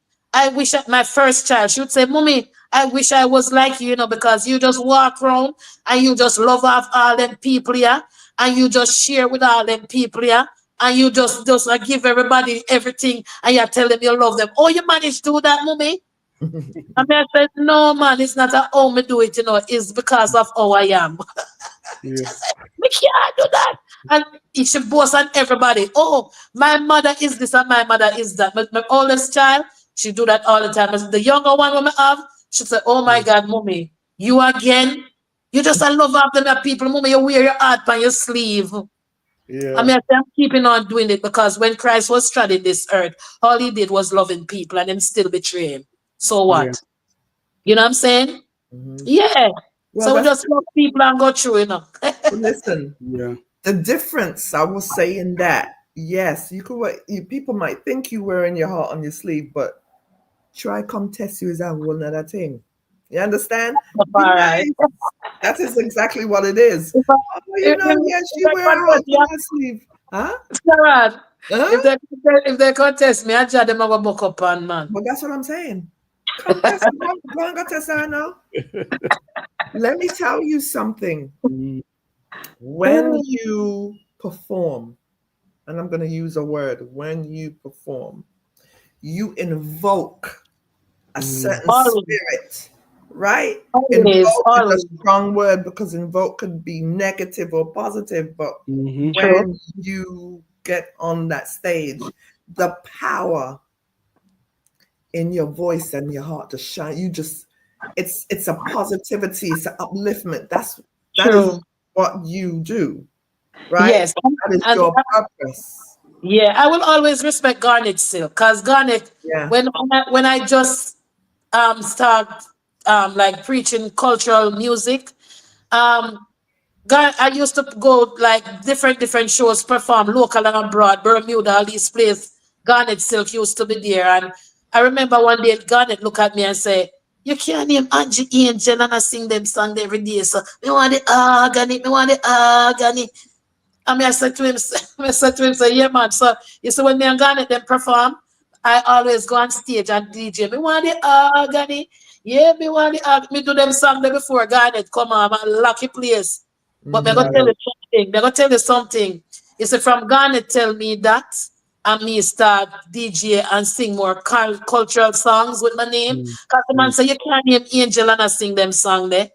my first child, she would say, Mommy, I wish I was like you, because you just walk around and you just love off all them people, yeah, and you just share with all them people, yeah, and you just give everybody everything and you tell them you love them. Oh, you managed to do that, Mommy? I said, no, man, it's not how me do it, it's because of how I am. We can't do that. And it should boast on everybody. Oh, my mother is this and my mother is that. But my oldest child, she do that all the time. The younger one when I have, she say, oh my God, Mommy, you again? You just I love all them people, Mommy, you wear your heart on your sleeve. Yeah. I say, I'm keeping on doing it because when Christ was treading this earth, all he did was loving people and then still betray him. So what? Yeah. You know what I'm saying? Yeah. Well, So we just love people and go through, Listen, the difference, I will say in that, yes, people might think you wearing your heart on your sleeve, but try come test you is a whole nother thing. You understand? Right. That is exactly what it is. Yes, you wear her heart on her sleeve. Huh? Sarah, if they contest me, I judge them go book up on, man. But that's what I'm saying. Come test her. Go and go test her now. Let me tell you something. When you perform, and I'm going to use a word, when you perform, you invoke a certain spirit, right? Invoke is a strong word because invoke could be negative or positive, but when you get on that stage, the power in your voice and your heart to shine, it's a positivity, it's an upliftment. That is what you do, right? Yes. That is your purpose. Yeah, I will always respect Garnet still, because Garnet, when I just start like preaching cultural music, I used to go like different shows, perform local and abroad, Bermuda, all these places. Garnet Silk used to be there, and I remember one day Garnet look at me and say, "You can't name Angie Angel and I sing them songs every day. So me want the agony, me want the agony." I mean, I said to him, say, yeah, man. So you see, when me and Garnet them perform, I always go on stage and DJ. Me want the agony. Yeah, me want the agony. Me do them songs there before Garnet come on and lock your place. But they're gonna tell you something. They're gonna tell you something. You see, from Garnet tell me that, and me start DJ and sing more cultural songs with my name. Because the man say you can't name Angel and I sing them song there.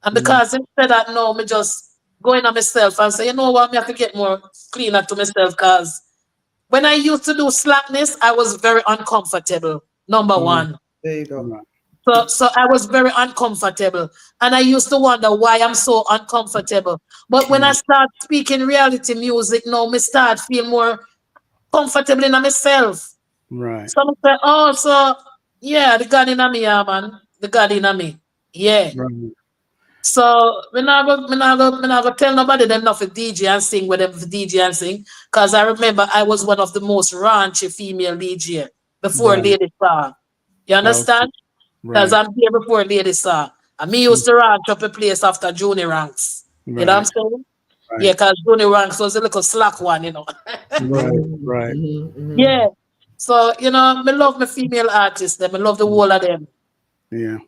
And because instead that no, me just going on myself and say, you know what, me have to get more cleaner to myself because when I used to do slackness, I was very uncomfortable. Number one. There you go. So I was very uncomfortable. And I used to wonder why I'm so uncomfortable. But when I start speaking reality music now, me start feel more comfortable in myself. Right. So I say, oh, so yeah, the God in me, yeah, man. The God in me. Yeah. Right. So me not go tell nobody them not for DJ and sing with them for DJ and sing. Cause I remember I was one of the most raunchy female DJ before Lady Star. You understand? Because I'm here before Lady Star. And me used to ranch up a place after Junior Ranks. You know what I'm saying? Right. Yeah, because Junior Ranks was a little slack one, you know. Right. Yeah. So, you know, me love my female artists, them. I love the whole of them. Yeah.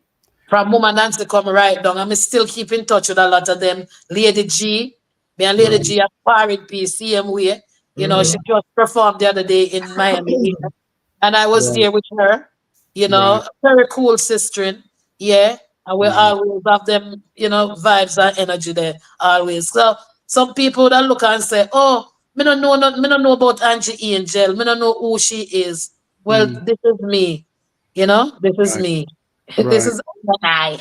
From Mama Nancy come right down. And me still keep in touch with a lot of them. Lady G. Me and Lady G are parried piece, same way. You know, she just performed the other day in Miami. And I was there with her. You know, very cool sister. Yeah. And we always have them, you know, vibes and energy there always. So some people that look and say, oh, me don't know about Angie Angel. Me don't know who she is. Well, this is me. You know, this is me. This is I.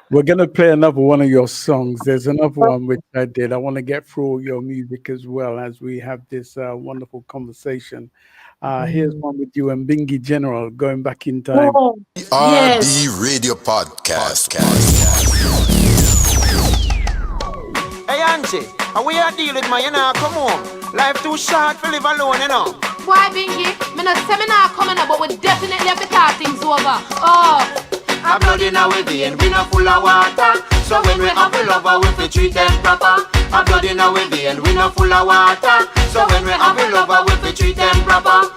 We're gonna play another one of your songs. There's another one which I did. I want to get through your music as well as we have this wonderful conversation. Here's one with you and Bingy General, Going Back in Time. Oh, RB Radio Podcast. Hey Angie, how we are dealing with man, you know, come home. Life too short to live alone, you know. Why, Bingy? Me no seminar coming up, but we definitely have to talk things over. Oh. A blood in our vein, we not full of water. So when we have a lover, we fi treat them proper. A blood in our vein, we not full of water. So when we have a lover, we fi treat them proper.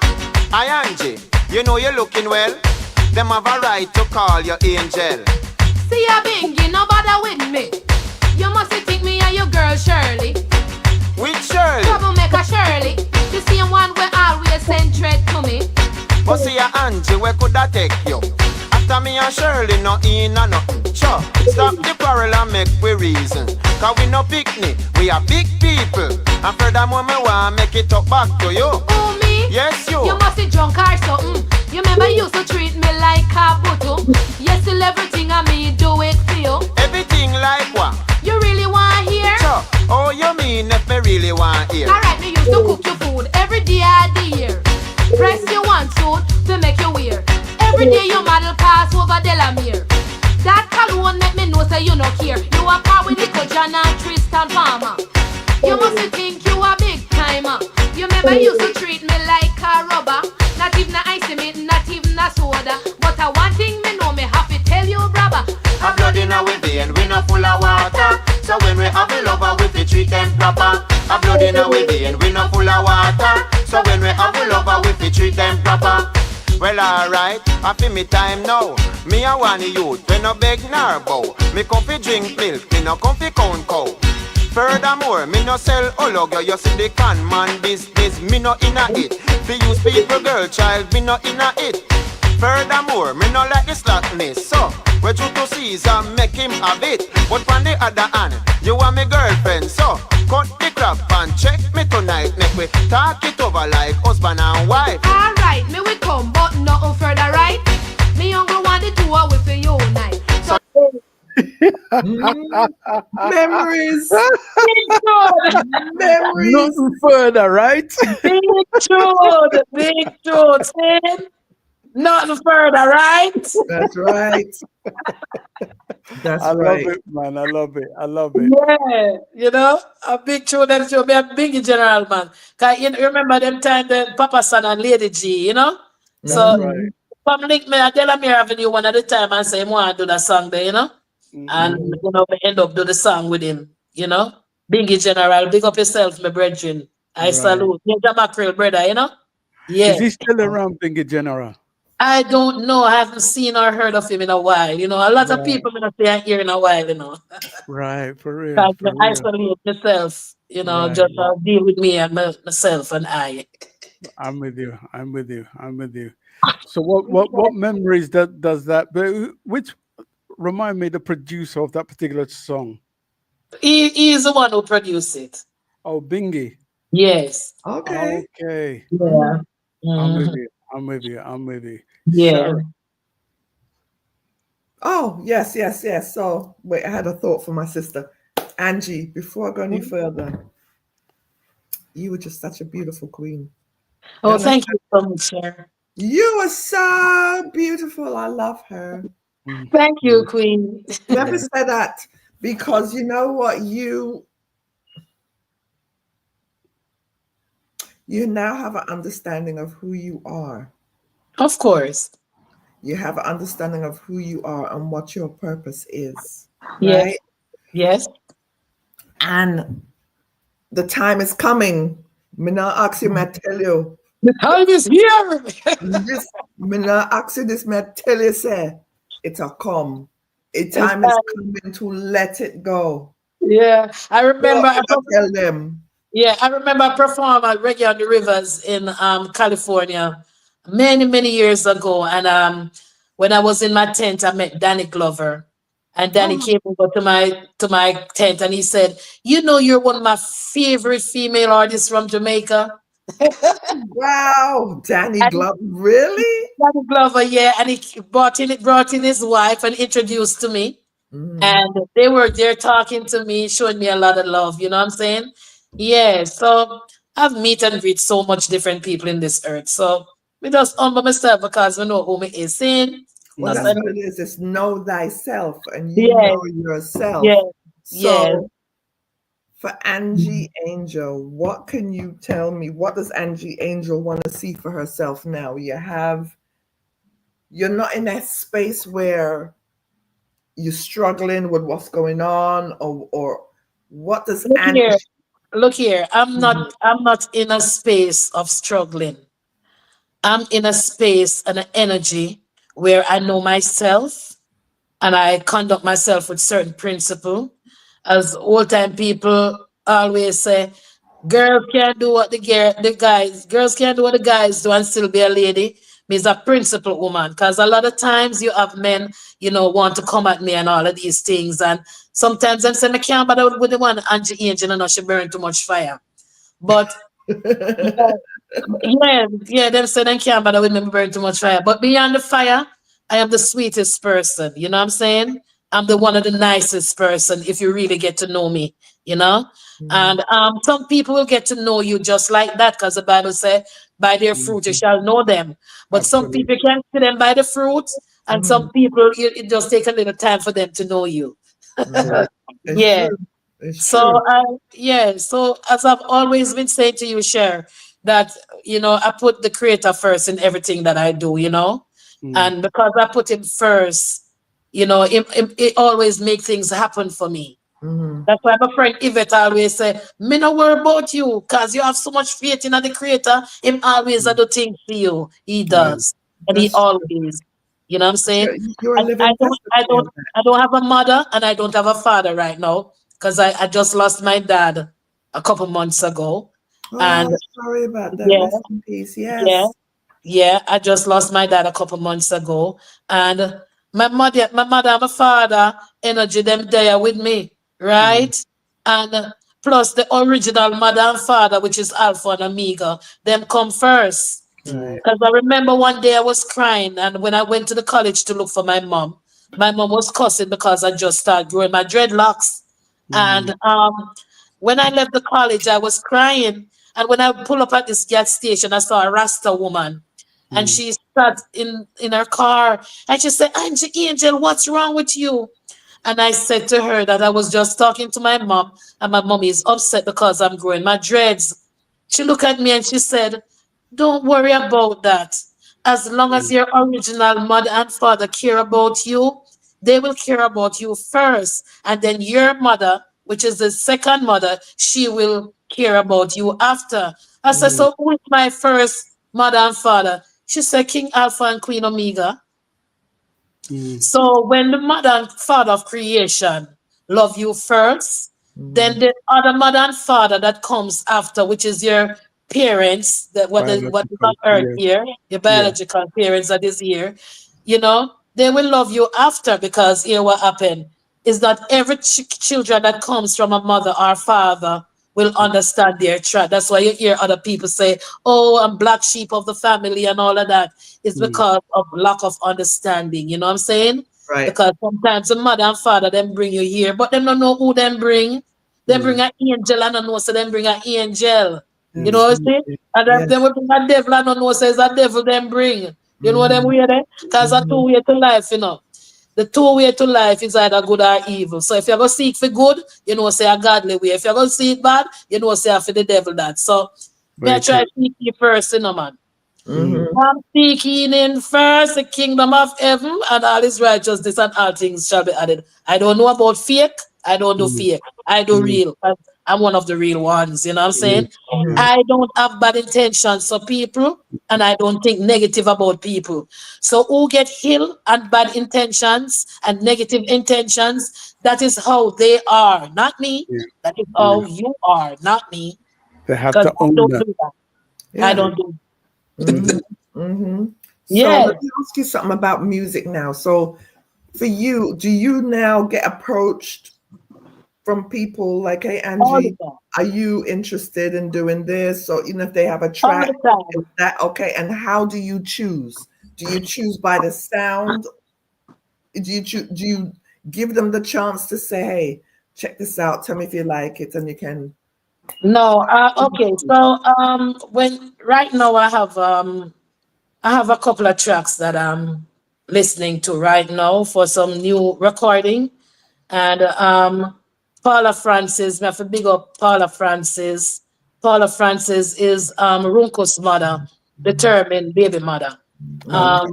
Hi Angie, you know you're looking well. Them have a right to call you angel. See ya, Bingy, no bother with me. You must think me and your girl Shirley. Which Shirley? Troublemaker Shirley. The same one where always send threat to me. But see ya Angie, where could that take you? After me and Shirley no in and nothing. Sure, stop the quarrel and make we reason. Cause we no picnic, we are big people. And furthermore me want make it up back to you. Who, me? Yes, you. You must be drunk or something. You remember you used to treat me like a butter. Yes, till everything I me do it for you. Everything like what? You really want hear? Sure. Oh, you mean if me really want hear? Alright, me used to cook your food every day of the year. Press you one suit to make you wear. Every day you model pass over Delamere. That cologne make me know say you no care. You a par with Nico John and Tristan Palmer. You must think you a big timer. You remember you used to treat me like a rubber. Not even a ice mint, not even a soda. But one thing me know me have to tell you, brother. A blood in our vein, we not full of water. So when we have a lover, we fi treat them proper. A blood in our vein, we not full of water. So when we have a lover, we fi treat them proper. Well, alright, I feel me time now. Me a one youth, we no beg nor bow. Me come fi drink milk, me no come fi count cow. Furthermore, me no sell ologo. You see the con man business, me no inna it. Fi use people girl child, me no inna it. Furthermore, me no like the slackness. So, we you to Caesar make him have it. But on the other hand, you are my girlfriend. So, cut the crap and check me tonight. Make we talk it over like husband and wife. Alright, me we come, but nothing further, right? Me younger want the two we for you night. So Memories. Memories. Nothing further, right? Big truth, man. Nothing further, right? That's right. That's I right. love it, man. I love it. I love it. Yeah, you know, a big tune that should be a big general, man. Cause you remember them time the Papa Son and Lady G, you know? So come link me at Delamere Avenue one at the time and say, I want to do that song there, you know? And you know, we end up do the song with him, you know? Bingy General, big up yourself, my brethren. I salute. You're Mackerel, brother, you know? Yeah. Is he still around, Bingy General? I don't know. I haven't seen or heard of him in a while. You know, a lot of people may not say here in a while, you know. Right, for real. I isolate myself, you know, just deal with me and myself and I. I'm with you. I'm with you. I'm with you. So what memories does that? But which remind me the producer of that particular song? He is the one who produced it. Oh, Bingy. Yes. Okay. Okay. Yeah. I'm with Mhm. you. I'm with you. I'm with you. Yeah. Sharon. Oh, yes, yes, yes. So, wait, I had a thought for my sister. Angie, before I go any further, you were just such a beautiful queen. You Oh, understand? thank you so much, Sharon. You are so beautiful. I love her. Thank you, Queen. Let me say that because you know what? You now have an understanding of who you are. Of course. You have an understanding of who you are and what your purpose is, Yes. right? Yes. And the time is coming. Me not ask you, me tell you. The time is here. This, me not ask you this, me tell you, say, it'll come. A time is Exactly. coming to let it go. Yeah. I remember. Don't ever tell them. Yeah, I remember I performed at Reggae on the Rivers in California many years ago. And when I was in my tent, I met Danny Glover. And Danny came over to my tent and he said, "You know, you're one of my favorite female artists from Jamaica." Wow, Danny And Glover, really? Danny Glover, yeah, and he brought in his wife and introduced to me. And they were there talking to me, showing me a lot of love. You know what I'm saying? Yeah. So I've met and greet so much different people in this earth. So me just humble myself because we know who me is saying. Well, That's that's what what it is. It's know thyself and you yeah, know yourself. yeah, yeah. So for Angie Angel, what can you tell me? What does Angie Angel want to see for herself now? You're not in that space where you're struggling with what's going on, or what does Look Angie? here, look here. I'm not in a space of struggling. I'm in a space and an energy where I know myself and I conduct myself with certain principle. As old time people always say, girls can't do what girls can't do what the guys do and still be a lady. Means a principled woman. Because a lot of times you have men, want to come at me and all of these things. And sometimes them say, I can't bother with the one Angie Angel, and she burn too much fire. But yeah, them say they can't bother with me burn too much fire. But beyond the fire, I am the sweetest person. You know what I'm saying? I'm the one of the nicest person if you really get to know me, you know? And some people will get to know you just like that because the Bible says, by their fruit you shall know them. But some people can't see them by the fruit, and some people, it just take a little time for them to know you. It's Yeah. true. It's So true. so as I've always been saying to you, Cher, that I put the creator first in everything that I do, and because I put him first, it always make things happen for me. That's why my friend Yvette always say, me no worry about you, because you have so much faith in the creator. Him always do things for you. He does. And he That's true. always, you know what I'm saying? You're a And living testimony of that. I don't have a mother and I don't have a father right now because I just lost my dad a couple months ago. And Oh, sorry about that. yeah, Rest in peace. yeah, Yes. yeah. I just lost my dad a couple months ago. And my mother and my father energy them there with me, right? And plus the original mother and father, which is Alpha and Omega, them come first. Right. Because I remember one day I was crying, and when I went to the college to look for my mom was cussing because I just started growing my dreadlocks. And when I left the college, I was crying. And when I pull up at this gas station, I saw a Rasta woman. And she sat in her car and she said, Angie Angel, what's wrong with you? And I said to her that I was just talking to my mom, and my mom is upset because I'm growing my dreads. She looked at me and she said, don't worry about that. As long as your original mother and father care about you, they will care about you first. And then your mother, which is the second mother, she will care about you after. I said, so who is my first mother and father? She said, King Alpha and Queen Omega. So when the mother and father of creation love you first, then the other mother and father that comes after, which is your parents that what is on Biological, earth yes. here, your Yeah. biological parents that is here, you know, they will love you after, because here what happened is that every children that comes from a mother or father will understand their tribe. That's why you hear other people say, "Oh, I'm black sheep of the family," and all of that. It's Mm. because of lack of understanding. You know what I'm saying? Right. Because sometimes the mother and father them bring you here, but them don't know who them bring. They bring an angel and don't know, so them bring an angel. You know what I'm saying? And Yes. then we bring a devil and don't know, says a devil them bring. You know what them way there? Because a two-way to life, you know. The two-way to life is either good or evil. So if you're going to seek for good, you know, say a godly way. If you're going to see it bad, you know, say for the devil that. So may I try to seek you first, you know, man. I'm seeking in first the kingdom of heaven and all his righteousness, and all things shall be added. I don't know about fake. I don't do fake. I do real. I'm one of the real ones. You know what I'm saying? I don't have bad intentions for people, and I don't think negative about people. So who get healed and bad intentions and negative intentions, that is how they are, not me. Yeah. That is how you are, not me. They have Because to I own don't that. do that. Yeah. I don't do. So Yeah. let me ask you something about music now. So for you, do you now get approached from people like, "Hey, All the Angie, time. are you interested in doing this?" Or even if they have a All track, the time. is that okay? And how do you choose? Do you choose by the sound? Do you give them the chance to say, "Hey, check this out, tell me if you like it," and you can? No, okay. So when right now I have a couple of tracks that I'm listening to right now for some new recording. And Paula Francis, me have to big up Paula Francis. Paula Francis is Runko's mother, determined baby mother. Um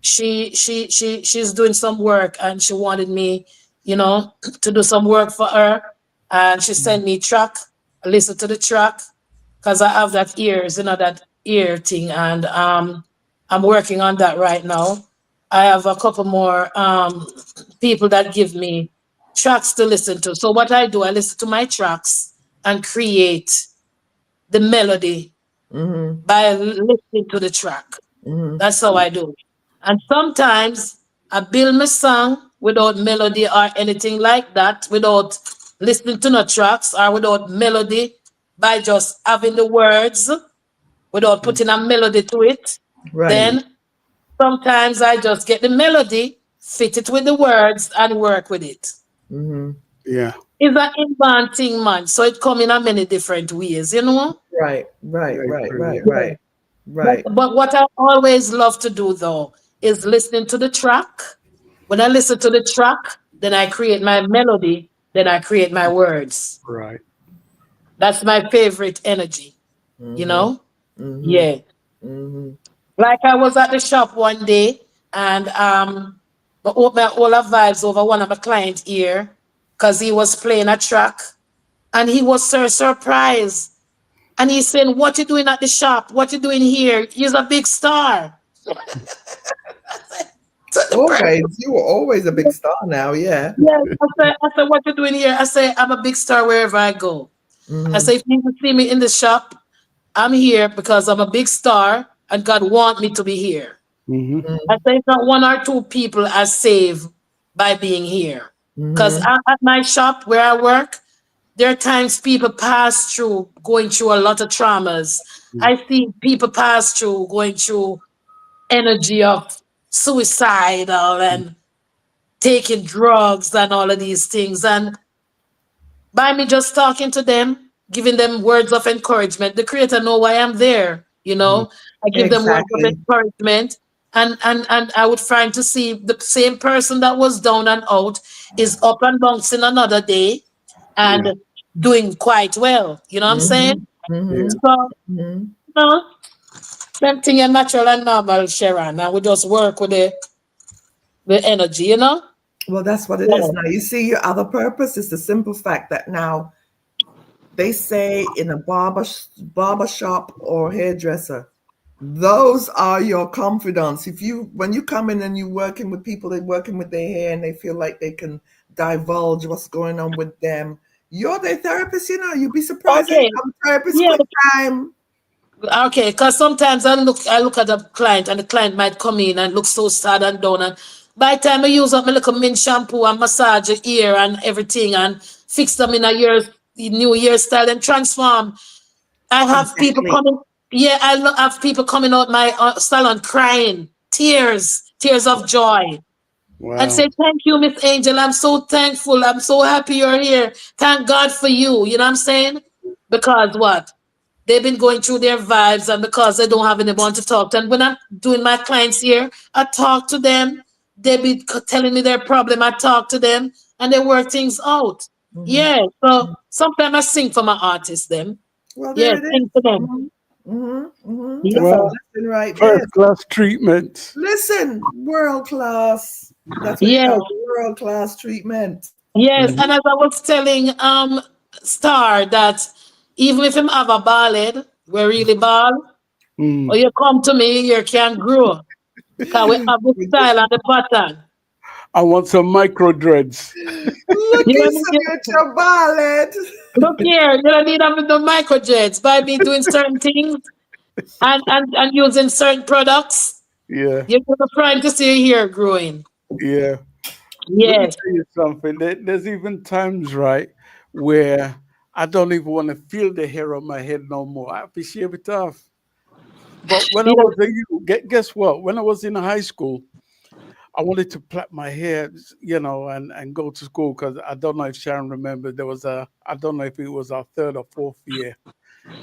she's doing some work, and she wanted me, you know, to do some work for her, and she sent me track. I listen to the track because I have that ears, you know, that ear thing, and I'm working on that right now. I have a couple more people that give me tracks to listen to. So what I do, I listen to my tracks and create the melody by listening to the track. That's how I do it. And sometimes I build my song without melody or anything like that, without listening to no tracks or without melody, by just having the words without putting a melody to it. Right. Then sometimes I just get the melody, fit it with the words, and work with it. Yeah. It's an inbound thing, man. So it come in a many different ways, you know? Right. But what I always love to do though is listening to the track. When I listen to the track, then I create my melody, then I create my words. Right. That's my favorite energy, you know? Yeah. Like I was at the shop one day, and I opened all of vibes over one of my clients' ear because he was playing a track, and he was so surprised. And he's saying, "What you doing at the shop? What you doing here? You're a big star." Always, you were always a big star now, yeah. Yeah, I said, "What you doing here?" I say, "I'm a big star wherever I go." I say, "If you see me in the shop, I'm here because I'm a big star and God want me to be here." I say, "It's not one or two people I save by being here." Because at my shop where I work, there are times people pass through going through a lot of traumas. I see people pass through going through energy of suicidal and taking drugs and all of these things. And by me just talking to them, giving them words of encouragement, the creator know why I'm there, you know. I give them words of Exactly. encouragement, and I would find to see the same person that was down and out is up and bouncing another day and doing quite well. You know what I'm saying? So, you know, same thing is natural and normal, Sharon. And we just work with the energy, you know? Well, that's what it is. Now, you see, your other purpose is the simple fact that now they say in a barber shop or hairdresser, those are your confidants. When you come in and you're working with people, they're working with their hair and they feel like they can divulge what's going on with them, you're their therapist. You know, you'd be surprised. Okay. Hey, I'm therapist, Yeah, quick time. Okay, because sometimes I look at a client and the client might come in and look so sad and down, and by the time I use up my little mint shampoo and massage your ear and everything and fix them in a new hairstyle and transform. I have people Exactly. coming. Yeah, have people coming out my salon crying, tears of joy, and Wow. say, "Thank you, Miss Angel. I'm so thankful. I'm so happy you're here. Thank God for you." You know what I'm saying? Because what? They've been going through their vibes, and because they don't have anyone to talk to. And when I'm doing my clients here, I talk to them. They be telling me their problem. I talk to them, and they work things out. Yeah. So sometimes I sing for my artists. Them. Well, Yeah, there it sing is. for them. That's a Yeah. Well, blessing right there. first class treatment. Listen, world class. That's what you Yes. call world class treatment. Yes. Mhm. And as I was telling Star that even if him have a ballad, we're really ball, or Mm. you come to me, you can grow. Because we have the style and the pattern. I want some micro dreads. Look You at don't some need, your ballad. look here, you don't need having the microjets by me doing certain things and using certain products. Yeah, You're trying to see your hair growing. yeah. Let me Yes. tell you something. There's even times, right, where I don't even want to feel the hair on my head no more. I have to shave it off. But when I Yeah. was a youth, guess what? When I was in high school, I wanted to plait my hair, and go to school because I don't know if Sharon remembers. I don't know if it was our third or fourth year,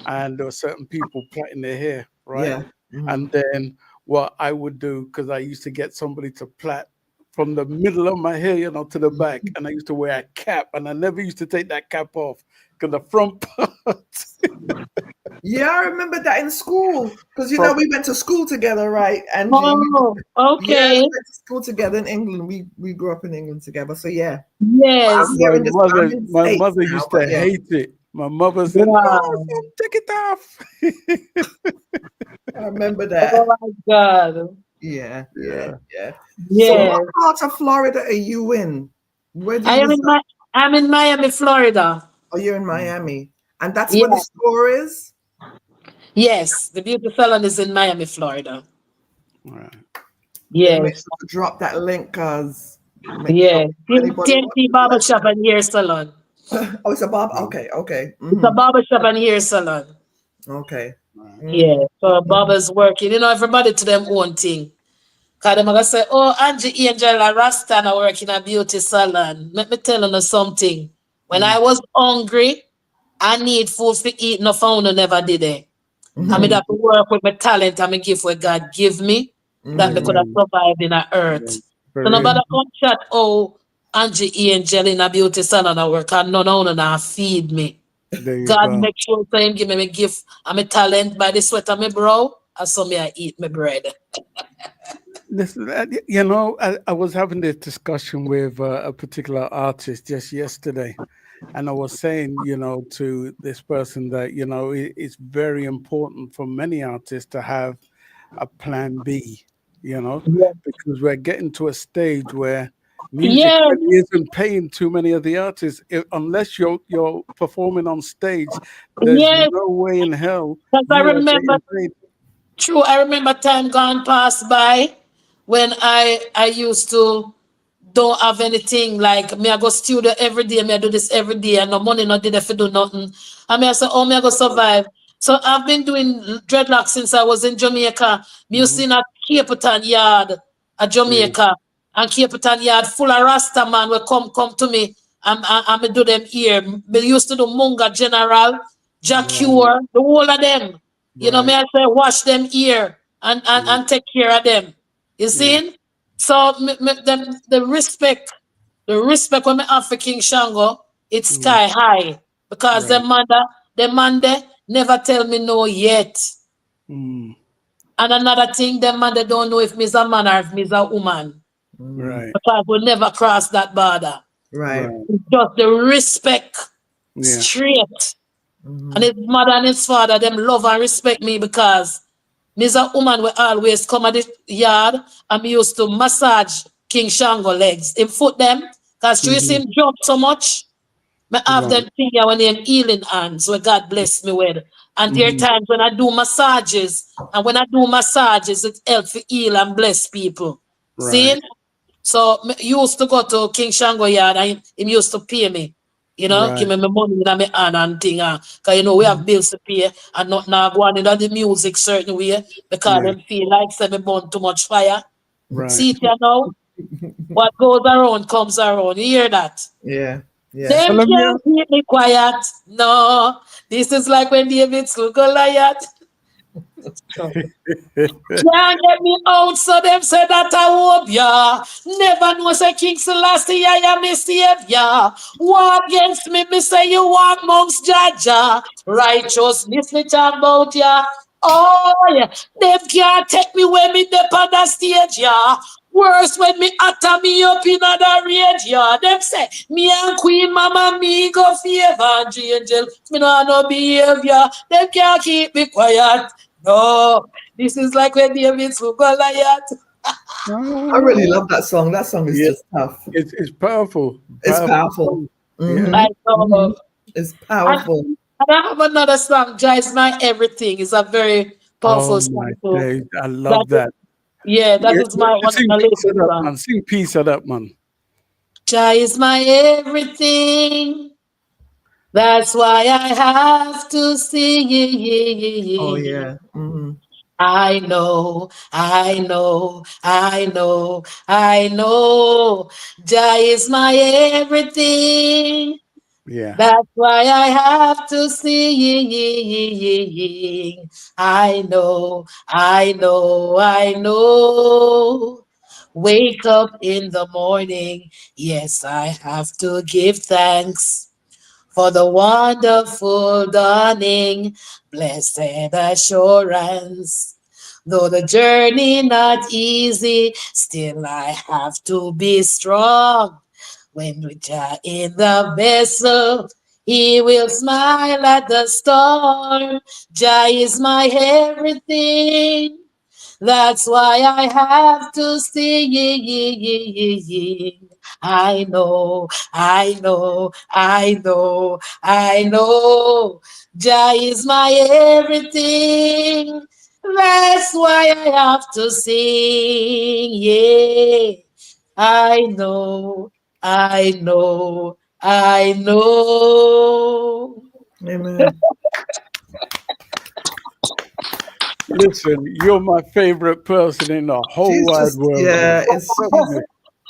and there were certain people plaiting their hair, right? Yeah. And then what I would do, because I used to get somebody to plait from the middle of my hair, to the back, and I used to wear a cap, and I never used to take that cap off because the front part. Yeah, I remember that in school. Because from we went to school together, right, Angie? Oh, Yeah, we okay. went to school together in England. We grew up in England together. So yeah. Yes. I'm here in this I'm in the my States mother now, used but to yeah. hate it. My mother said, "No, Wow. son, take it off." I remember Oh that. my God. Yeah. Yeah. So Yes. what part of Florida are you in? Where do I you am in reside? I'm in Miami, Florida. Oh, you're in Miami. And that's where the Yeah. store is? Yes. The beauty salon is in Miami, Florida. Right. Then make Yes. sure to drop that link because make sure Yeah. anybody wants TNT to Barber Shop and Hair Salon. Oh, it's a Bob. Okay. It's a barber shop and hair salon. Okay. Yeah. So barbers working. Everybody to them own thing. Cause them gonna say, "Oh, Angie Angel and Rasta now work in a beauty salon." Let me tell you something. When I was hungry, I need food to eat. No phone, never did it. I mean, that to work with my talent and my gift what God give me, that me could have Amen. survived in a earth. Amen. So Very nobody come chat, "Oh, Angie Angel in a beauty salon I work," and none of them feed me. There you God go. make sure to him give me my gift and my talent by the sweat of my brow, and so me I eat my bread. I was having this discussion with a particular artist just yesterday, and I was saying, to this person that, it's very important for many artists to have a plan B, Yeah. because we're getting to a stage where music Yes, really isn't paying too many of the artists. Unless you're performing on stage, there's yes. no way in hell Because I you are remember, getting paid. true, I remember time gone past by when I used to don't have anything like me. I go studio every day. Me I do this every day, and no money not did if I do nothing. And me I say, oh, me I go survive. So I've been doing dreadlocks since I was in Jamaica. Me used to in a Cape Town yard at Yeah. Jamaica, and Cape Town yard full of Rasta man will come to me. I do them here. Me used to do Munga General, Right. Jacure, the whole of them. Me Right. I say wash them here Yeah. and take care of them. You Yeah. see? So the respect when me have for King Shango, it's Mm. sky high. Because Right. the man there never tell me no yet. Mm. And another thing, them man they don't know if me's a man or if me's a woman. Right. Because we'll never cross that border. Right. Right. It's just the respect Yeah. straight. And his mother and his father, them love and respect me because me's a woman will always come at the yard and me used to massage King Shango legs. Him foot them. Because you see him jump so much. I have them thing here when they're healing hands, where God bless me with. And there are times when I do massages, and when I do massages, it helps to heal and bless people. Right. See? So me used to go to King Shango yard and him used to pay me. You know, give me my money in my hand and thing. Cause you know we have bills to pay and not now go on into the music certain way because them feel like say me burn too much fire. Right. See it you know? What goes around comes around. You hear that? Yeah. Yeah. Them can't keep me quiet. No. This is like when David slew Goliath. Can't get me out, so them say that I hope ya. Never know say King Selassie I am a savior. War against me, me say you walk amongst Jaja. Righteousness me talk about ya. Oh yeah, them can't take me when me dip on the stage, yeah. Worse when me utter me up in the rage, yeah. Them say, me and Queen Mama, me go favor and angel. Me no behavior. Them can't keep me quiet. No, this is like when David slew Goliath. I really love that song. That song is just tough. It's powerful. It's powerful. I know. It's powerful. And I have another song, Jah is my everything. It's a very powerful song. My days. I love that. Yeah, that is my one of Sing my piece of latest that, songs. man. Sing piece of that, man. Jah is my everything. That's why I have to sing. Oh yeah. I know, I know, I know, I know. Jah is my everything. Yeah. That's why I have to sing. I know, I know, I know. Wake up in the morning. Yes, I have to give thanks for the wonderful dawning, blessed assurance. Though the journey not easy, still I have to be strong. When we are in the vessel, he will smile at the storm. Jah is my everything. That's why I have to sing. I know, I know, I know, I know. Jah is my everything. That's why I have to sing. Yeah, I know, I know, I know. Amen. Listen, you're my favorite person in the whole wide world. Yeah, it's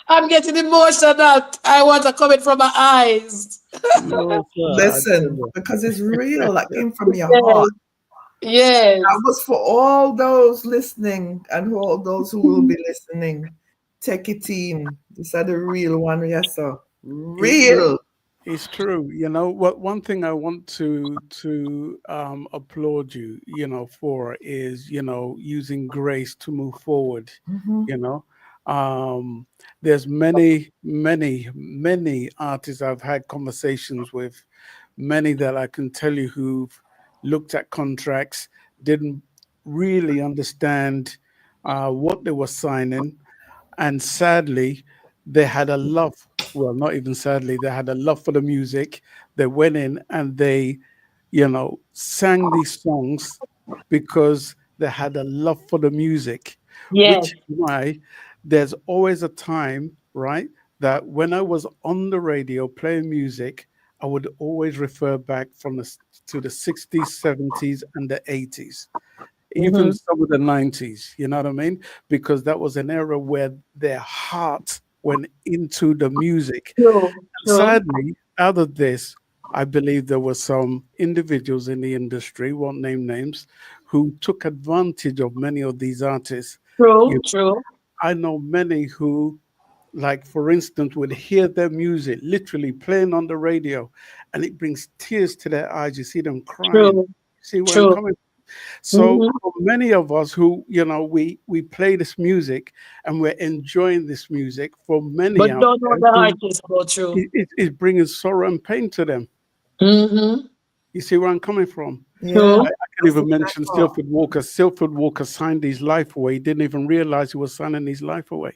I'm getting emotional. I want to come in from my eyes. listen, because it's real. That came from your Yes. heart. Yes. That was for all those listening and for all those who will be listening. Take it in. These are the real one, yes, sir. Real. It's true. You know what? One thing I want to applaud you, for is using grace to move forward. You know, there's many artists I've had conversations with, many that I can tell you who've looked at contracts, didn't really understand what they were signing, and sadly, they had a love. Well, not even sadly, they had a love for the music. They went in and they, sang these songs because they had a love for the music. Yes. Which is why there's always a time, right, that when I was on the radio playing music, I would always refer back to the 60s, 70s, and the 80s. Even some of the 90s, you know what I mean? Because that was an era where their heart went into the music. True. Sadly, out of this, I believe there were some individuals in the industry, won't name names, who took advantage of many of these artists. True. I know many who, like, for instance, would hear their music literally playing on the radio, and it brings tears to their eyes. You see them crying. True. See where I'm coming from? So for many of us who, we play this music and we're enjoying this music, for many But out don't know there, the artist go through. it's bringing sorrow and pain to them. You see where I'm coming from? Yeah. I can even mention Silford Walker. Silford Walker signed his life away. He didn't even realize he was signing his life away.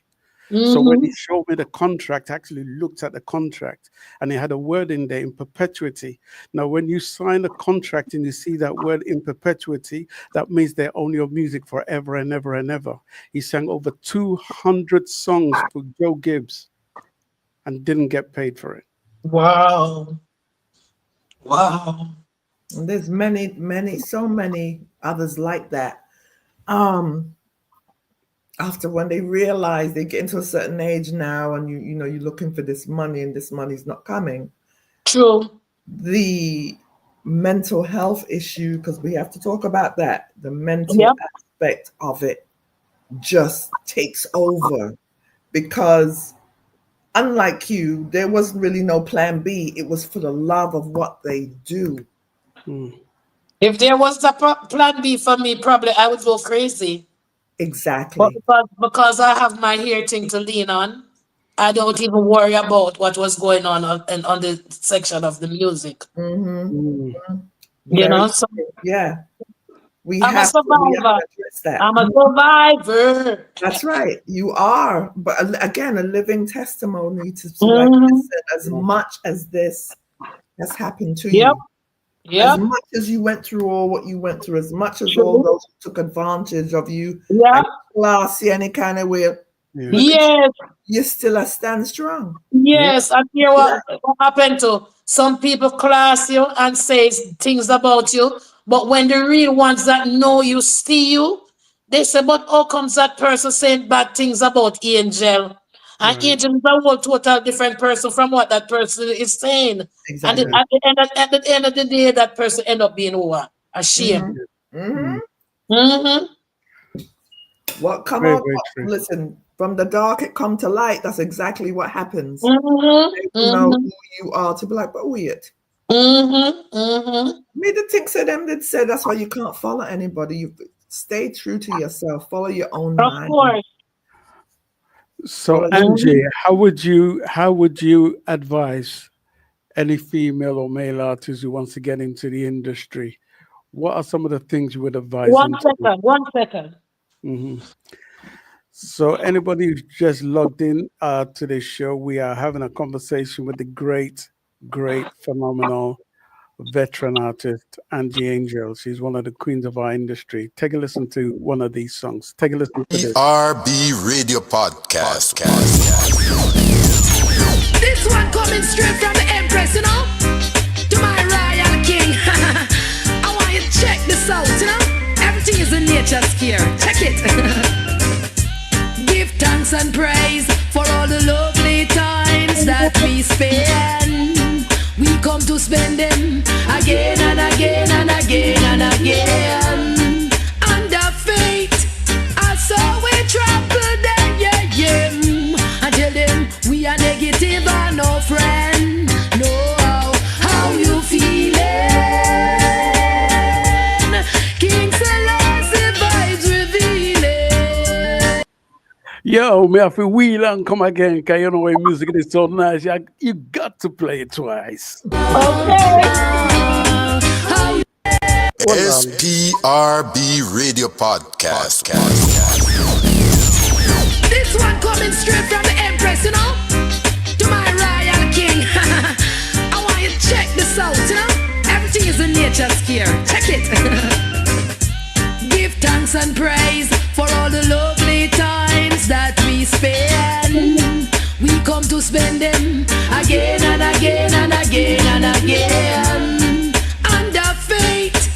So when he showed me the contract, I actually looked at the contract and it had a word in there, in perpetuity. Now, when you sign a contract and you see that word in perpetuity, that means they own your music forever and ever and ever. He sang over 200 songs for Joe Gibbs and didn't get paid for it. Wow. Wow. And there's so many others like that. After when they realize they get into a certain age now and you know you're looking for this money and this money's not coming. True. The mental health issue, because we have to talk about that, the mental aspect of it just takes over, because unlike you, there wasn't really no plan B. It was for the love of what they do. If there was a plan B for me, probably I would go crazy. Exactly. But because I have my hair thing to lean on, I don't even worry about what was going on the section of the music. You know, so yeah. I'm a survivor. I'm a survivor. That's right. You are. But again, a living testimony to like I said, as much as this has happened to you. As much as you went through all what you went through, as much as all those who took advantage of you, classy any kind of way, you still stand strong. Yes, and hear what happened to some people class you and say things about you, but when the real ones that know you see you, they say, but how comes that person saying bad things about Angel? And Angel is a whole total different person from what that person is saying. Exactly. And at the end of the day, that person end up being what? Ashamed. What come out? Listen, from the dark it come to light. That's exactly what happens. They know who you are to be like, but we it. Me the things that them did say. That's why you can't follow anybody. You stay true to yourself. Follow your own mind. Of course. So Angie, how would you advise any female or male artist who wants to get into the industry? What are some of the things you would advise? One second. So anybody who's just logged in to this show, we are having a conversation with the great, phenomenal veteran artist, Angie Angel. She's one of the queens of our industry. Take a listen to one of these songs. Take a listen to this. SPRB Radio Podcast. This one coming straight from the Empress, you know, to my royal king. I want you to check this out, you know. Everything is in nature's care. Check it. Give thanks and praise for all the lovely times that we spend. We come to spend them again and again and again and again. Under fate, I saw we trample them, I tell them we are negative and no friend. No, how you feeling? King Selassie vibes revealing. Yo, me have to wheel and come again, because you know when music is so nice, you got to play it twice. Okay. SPRB Radio Podcast. This one coming straight from the Empress, you know, to my royal king. I want you to check this out, you know. Everything is in nature's care. Check it. Give thanks and praise for all the lovely times that we spend. We come to spend them again and again and again and again. Under fate,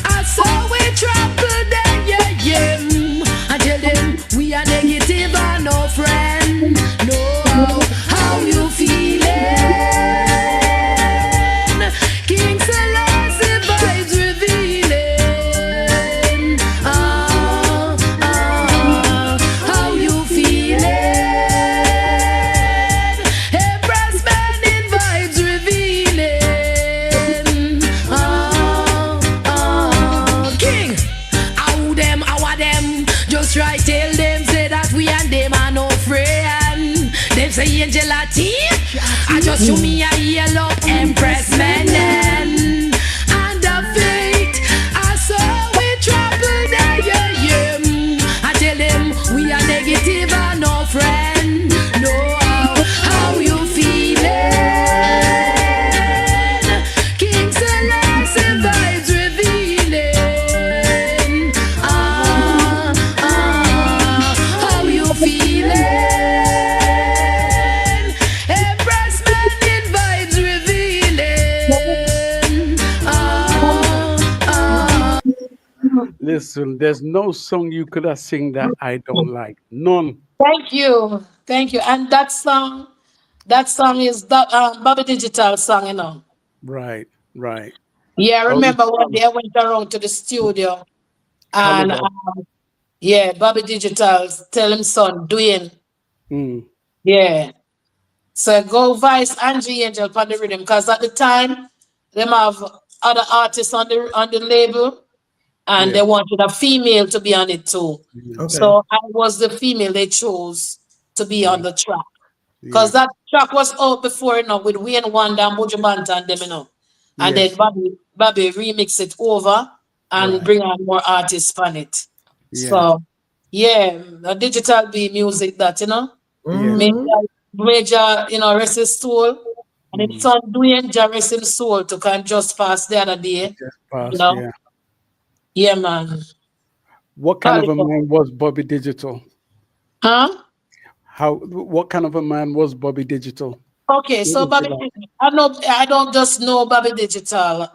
I saw we trample them, I tell them we are negative and no friend. No, how you feeling? King Selassie vibes revealing. How you feeling? Empress Bending vibes revealing. King, how them? Just right, tell them say that we and them are no friend. Them say Angel a thief. I just show me a yellow Empress Bending. Under fate, I saw we trouble there, I tell them we are negative and no friend. listen, there's no song you could have sing that I don't like. None. Thank you. And that song is that Bobby Digital song, you know. Right. Yeah, I Oh, remember one day I went around to the studio and Bobby Digital tell him son, Dwayne. Yeah. So go Vice Angie Angel on the rhythm because at the time them have other artists on the label and they wanted a female to be on it too. Okay. So I was the female they chose to be on the track. Because that track was out before, you know, with Wayne Wonder and Buju Banton and them, you know. And then Bobby remix it over and bring on more artists on it. So the digital be music that, you know, major, you know, rest his soul. And it's son Dwayne rest his soul to can just pass the other day. You know? Yeah, man. What kind of a man was Bobby Digital? Huh? What kind of a man was Bobby Digital? Okay, so Bobby, I don't just know Bobby Digital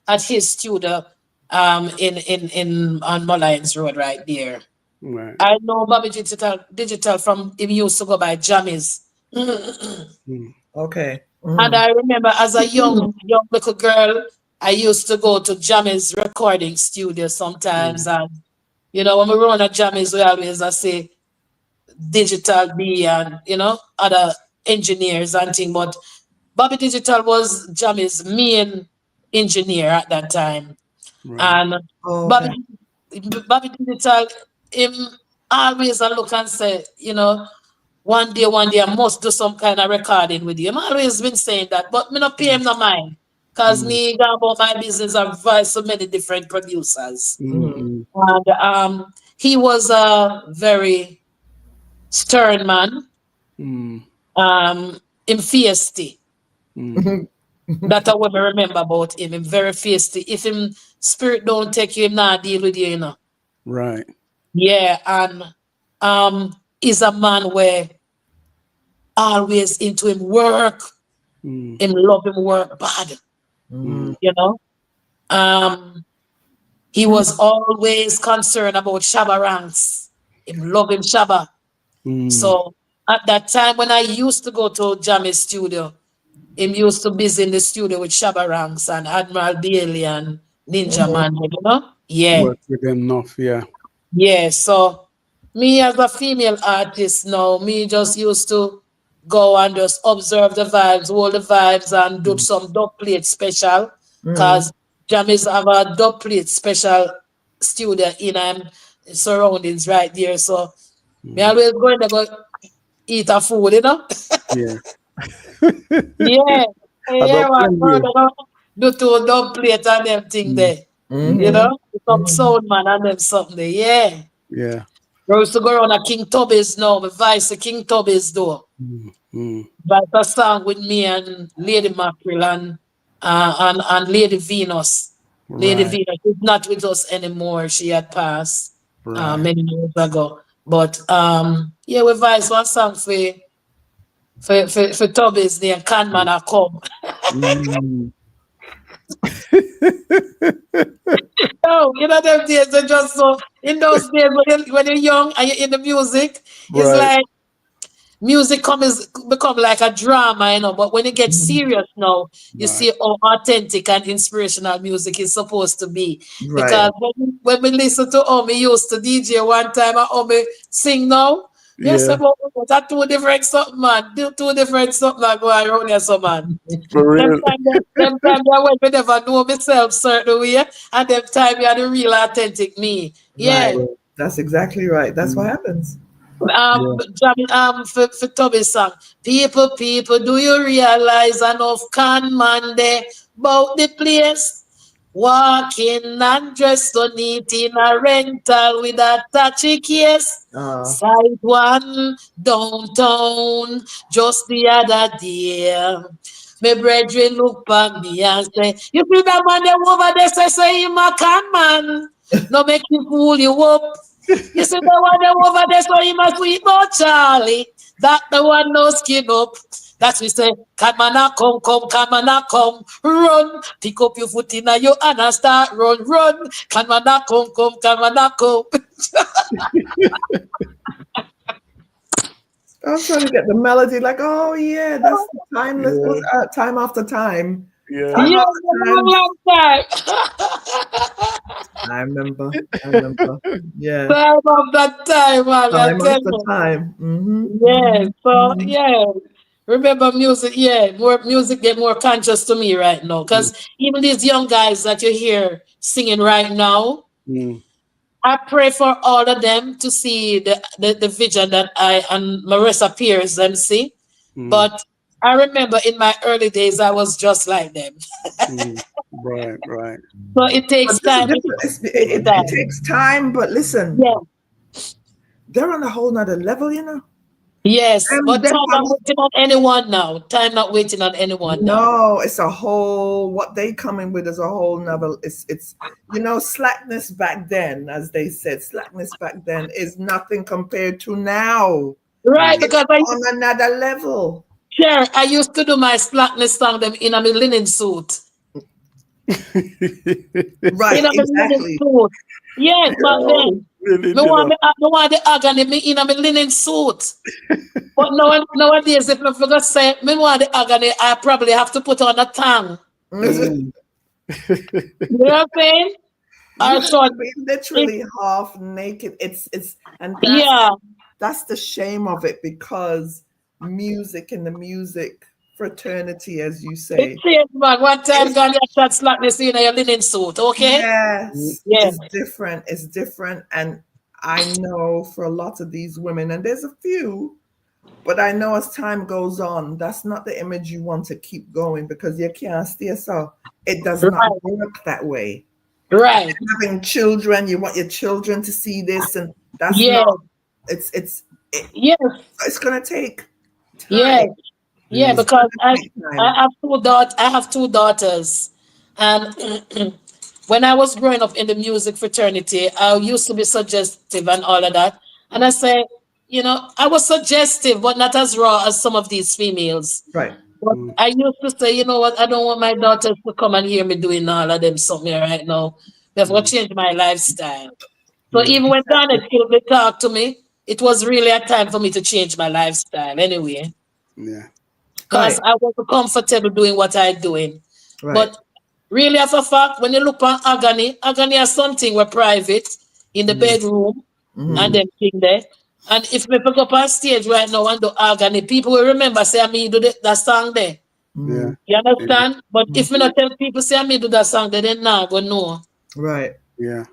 at his studio in on Mullines Road right there. Right. I know Bobby Digital from him used to go by Jammies. Okay. And I remember as a young little girl, I used to go to Jammies recording studio sometimes, and you know when we run at Jammies, we always say Digital B and you know other engineers and thing, but Bobby Digital was Jammies' main engineer at that time. And Bobby Digital, him always look and say, you know, one day I must do some kind of recording with you. I'm always been saying that, but me not pay him no mind. Because me go about my business and advise so many different producers. And he was a very stern man. Him feisty. That's what I remember about him. Him very feisty. If him spirit don't take you, him not deal with you, you know. Right. Yeah, and he's a man where always into him work. Him love him work bad. You know. He was always concerned about Shabba ranks. Him love him Shabba. So at that time when I used to go to Jammy's studio, him used to busy in the studio with Shabba Ranks and Admiral Bailey and Ninja Man, you know? Yeah. Work with them enough, yeah. Yeah, so me as a female artist now, me just used to go and just observe the vibes, hold the vibes and do some dub plate special because Jammy's have a dub plate special studio in surroundings right there. So me always going to go eat a food, you know? Yeah. Yeah. Do two dub plate and them thing there. You know? Some sound man and them something there. Yeah. Yeah. We used to go around at King Tubby's now. My vice to King Tubby's door. That's a song with me and Lady Mackerel and Lady Venus. Lady Venus is not with us anymore. She had passed many years ago. But yeah, we vice one song for Tubby's name, Can Man a Come. Oh, you know them days are just so in those days when you're young and you're in the music, it's like music become like a drama, you know. But when it gets serious now, you see how authentic and inspirational music is supposed to be. Because when we listen to me used to DJ one time and me sing now, you say, well, that's two different something, man. Two different something that go around here, so man. For real. Them time I never know myself certain way, and them time you are the real authentic me. Yeah. Right. That's exactly right. That's what happens. For Toby's song, people, do you realize enough con man there about the place? Walking and dressed so neat in a rental with a touchy case. Side one downtown just the other day. My brethren look at me and say, you see that man there over there say him a con man. No make him fool you up. You see the one there over there so he must sweet about Charlie. That the one no skin up. That's we say, come on, come on, come, run. Pick up your foot in your hand and start run. Come on, come on, come. I was trying to get the melody, like, oh yeah, that's the timeless time after time. Yeah. Time Yeah, after long time. I remember. Yeah. Time of that time, man. I Time tell after you. time. Yeah. So yeah. Remember music, more music get more conscious to me right now. Because even these young guys that you hear singing right now, I pray for all of them to see the vision that I and Marissa Pierce them see. But I remember in my early days, I was just like them. Right. So it takes time. It takes time, but listen, they're on a whole nother level, you know. Yes, but time not waiting on anyone now. Time not waiting on anyone now. No, it's a whole, what they coming with is a whole nother, it's slackness back then, as they said, slackness back then is nothing compared to now. Right, it's because on another level. Sure, I used to do my slackness song them in a linen suit. Right, exactly. Yes, but then no one the agony me in a linen suit. But nowadays, if I forgot say me want the agony, I probably have to put on a tongue. You know what I'm saying? Literally half naked. And that's the shame of it, because music and the music fraternity, as you say. It's changed, man. One time gone you shot slackness in your linen suit, okay? Yes. It's different. It's different. And I know for a lot of these women, and there's a few, but I know as time goes on, that's not the image you want to keep going, because you can't steer. So it does not work that way. Right. Having children, you want your children to see this, and that's not. It's gonna take time. Yeah, because I have two daughters, and when I was growing up in the music fraternity, I used to be suggestive and all of that. And I say, I was suggestive, but not as raw as some of these females. Right. But I used to say, you know what, I don't want my daughters to come and hear me doing all of them something right now. They have to change my lifestyle. So even when Donna would talk to me, it was really a time for me to change my lifestyle anyway. Yeah. Because I wasn't comfortable doing what I'm doing. Right. But really, as a fact, when you look on agony is something we're private in the bedroom and then thing there. And if we pick up on stage right now and do agony, people will remember, say, I do that song there. Yeah. You understand? But if we not tell people, say, I do that song, they then not go know. Right. Yeah.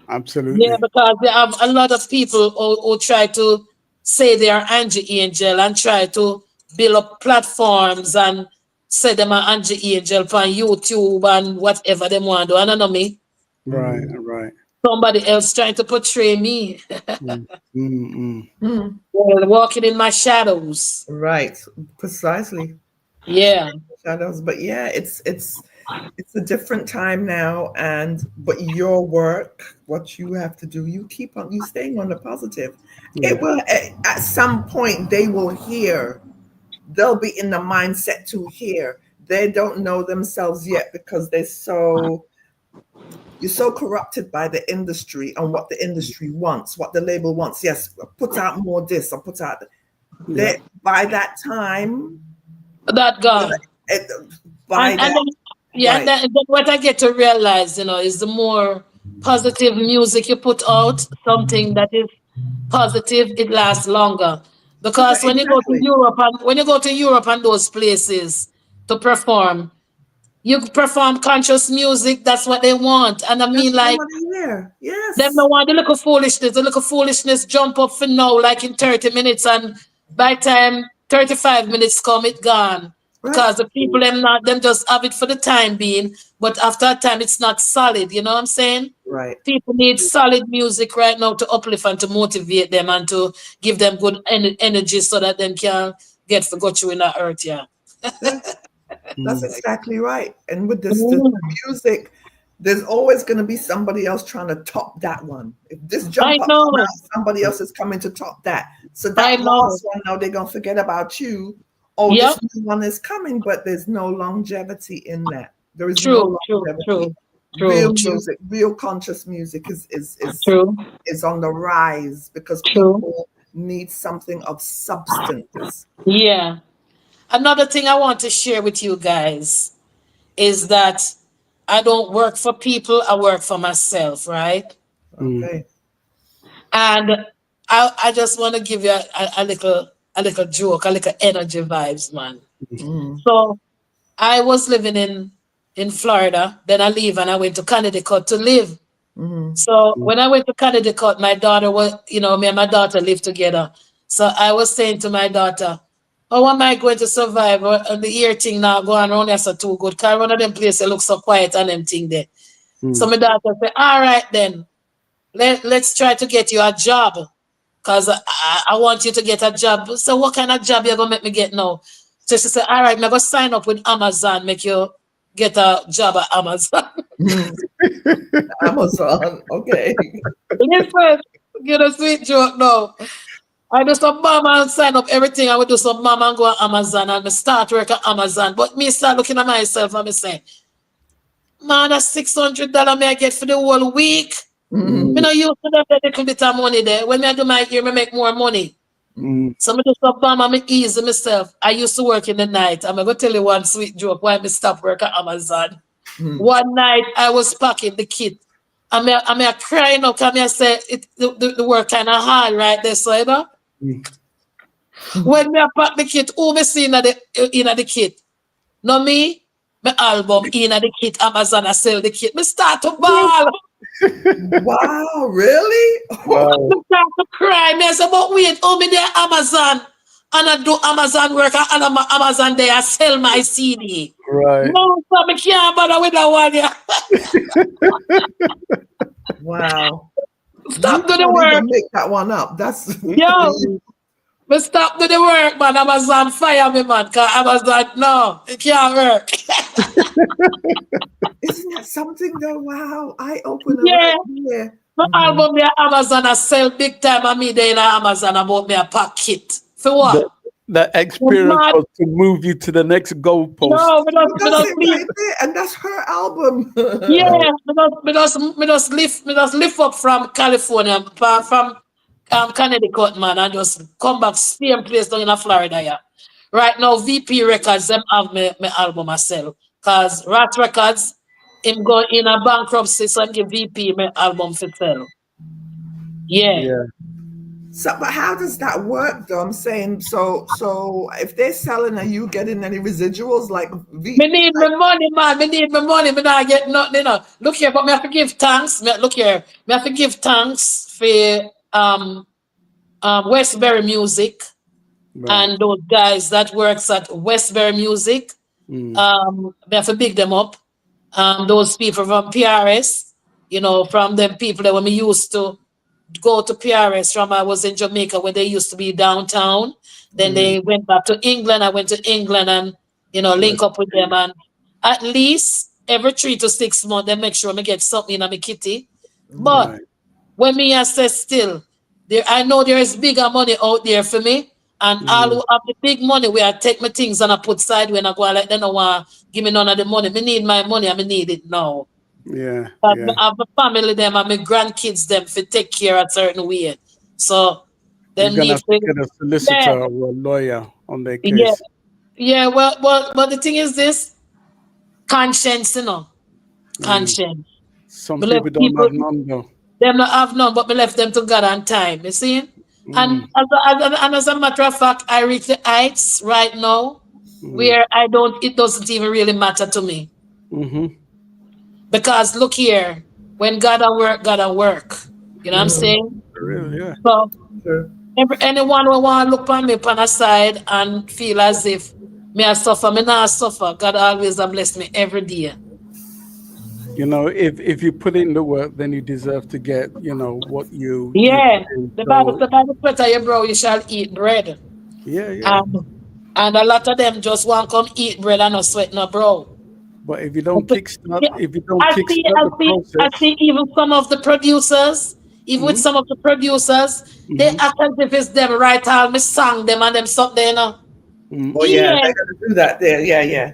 Absolutely. Yeah, because they have a lot of people who try to say they are Angie Angel and try to build up platforms and say them are Angie Angel on YouTube and whatever they want to do. I don't know me. Right. Somebody else trying to portray me. Well, walking in my shadows. Right. Precisely. Yeah. Shadows. But yeah, it's a different time now, but your work, what you have to do, you staying on the positive. It will at some point they will hear. They'll be in the mindset to hear. They don't know themselves yet because you're so corrupted by the industry and what the industry wants, what the label wants. Yes, put out more this or put out that. By that time, that gone. And then what I get to realize, is the more positive music you put out, something that is positive, it lasts longer. Because when you go to Europe and those places to perform, you perform conscious music. That's what they want, and I mean, like, yes, them don't want the little foolishness. The little foolishness jump up for now, like in 30 minutes, and by time 35 minutes come, it gone. Because the people them just have it for the time being, but after a time it's not solid. You know what I'm saying? Right. People need solid music right now to uplift and to motivate them and to give them good energy so that they can get to go through in the earth. Yeah. That's exactly right. And with this music, there's always going to be somebody else trying to top that one. If this jump up now, somebody else is coming to top that. So that last one, now they're going to forget about you, oh, Yep. this new one is coming, but there's no longevity in that. There is True, no true, longevity. true, Real true, music, real conscious music true, is on the rise because true. people need something of substance. Yeah. Another thing I want to share with you guys is that I don't work for people, I work for myself, right? Okay. And I just want to give you a little joke, a little energy vibes, man. So I was living in Florida, then I leave and I went to Connecticut to live. So when I went to Connecticut, my daughter was, me and my daughter lived together. So I was saying to my daughter, how am I going to survive? The year thing now going around there so too good. Because one of them places look so quiet and them thing there. So my daughter said, all right then, let's try to get you a job. Because I want you to get a job. So what kind of job you going to make me get now? So she said, all right, I'm going to sign up with Amazon, make you get a job at Amazon. Amazon, okay. Listen, get a sweet joke now. I do some mama and sign up everything. I would do some mama and go on Amazon and me start work at Amazon. But me start looking at myself and me say, man, that's $600 me I get for the whole week. Me not used to that little bit of money there. When I do my year, me make more money. So me do some mama, me easy myself. I used to work in the night. I'm going to tell you one sweet joke why me stop work at Amazon. One night I was packing the kit. I'm crying up and I say the work kind of hard right there, so you know. When me pack the kit, who me see in the kit? No me, my album in the kit, Amazon I sell the kit. Me start to bawl. Wow, really? Wow. Me start to cry. Me say, but wait, me there Amazon. And I do Amazon work and I'm Amazon there, I sell my CD. Right. No, so I can't bother with that one. Yeah. Wow. Stop You doing the can't work. even make that one up. That's Yo, me stop doing the work, man. Amazon fire me, man. Because Amazon, no, it can't work. Isn't that something though? Wow. Eye opener. Yeah. Right here. My album there Amazon I sell big time and me there in Amazon about me a pack kit. For what? The experience was to move you to the next goalpost. No, me That's just it right there, and that's her album. yeah, me just lift up from California, from Connecticut, man, and just come back same place down in Florida, yeah. Right now, VP Records, them have my album I sell. Cause Rat Records, him go in a bankruptcy, so I give VP my album for sell. Yeah. So, but how does that work though? I'm saying, so if they're selling, are you getting any residuals like Me need my money, man. Me need my money. Me not get nothing, you know. Look here, but me have to give thanks. Look here, me have to give thanks for Westbury Music and those guys that works at Westbury Music. Me have to big them up. Those people from PRS, you know, from them people that when me used to go to PRS from I was in Jamaica when they used to be downtown. Then they went back to England. I went to England and, you know, link up with them. And at least every 3 to 6 months, they make sure I get something in my kitty. But when me I say still, I know there is bigger money out there for me. And all who have the big money where I take my things and I put side when I go like they don't want to give me none of the money. Me need my money and me need it now. Yeah. I have a family them and my grandkids them to take care a certain way. So They're they gonna need have to get a solicitor or a lawyer on their case. Yeah. Yeah, well, but the thing is this conscience, you know. Conscience. Some Me let people don't have none though. Them not have none, but me left them to God on time. You see? And as a matter of fact, I reach the heights right now where it doesn't even really matter to me. Because look here, when God at work. You know what I'm saying? Really, yeah. So anyone who want to look on me on a side and feel as if me I suffer, me not suffer. God always have blessed me every day. You know, if you put in the work, then you deserve to get, you know, what you. Yeah, the Bible says, your bro, you shall eat bread. Yeah. And a lot of them just want to come eat bread and not sweat no bro. But if you don't kickstart, I see even some of the producers, with some of the producers, they act as if it's them right all me sang them and them something, you know. Oh yeah, they're gonna do that there. Yeah, yeah.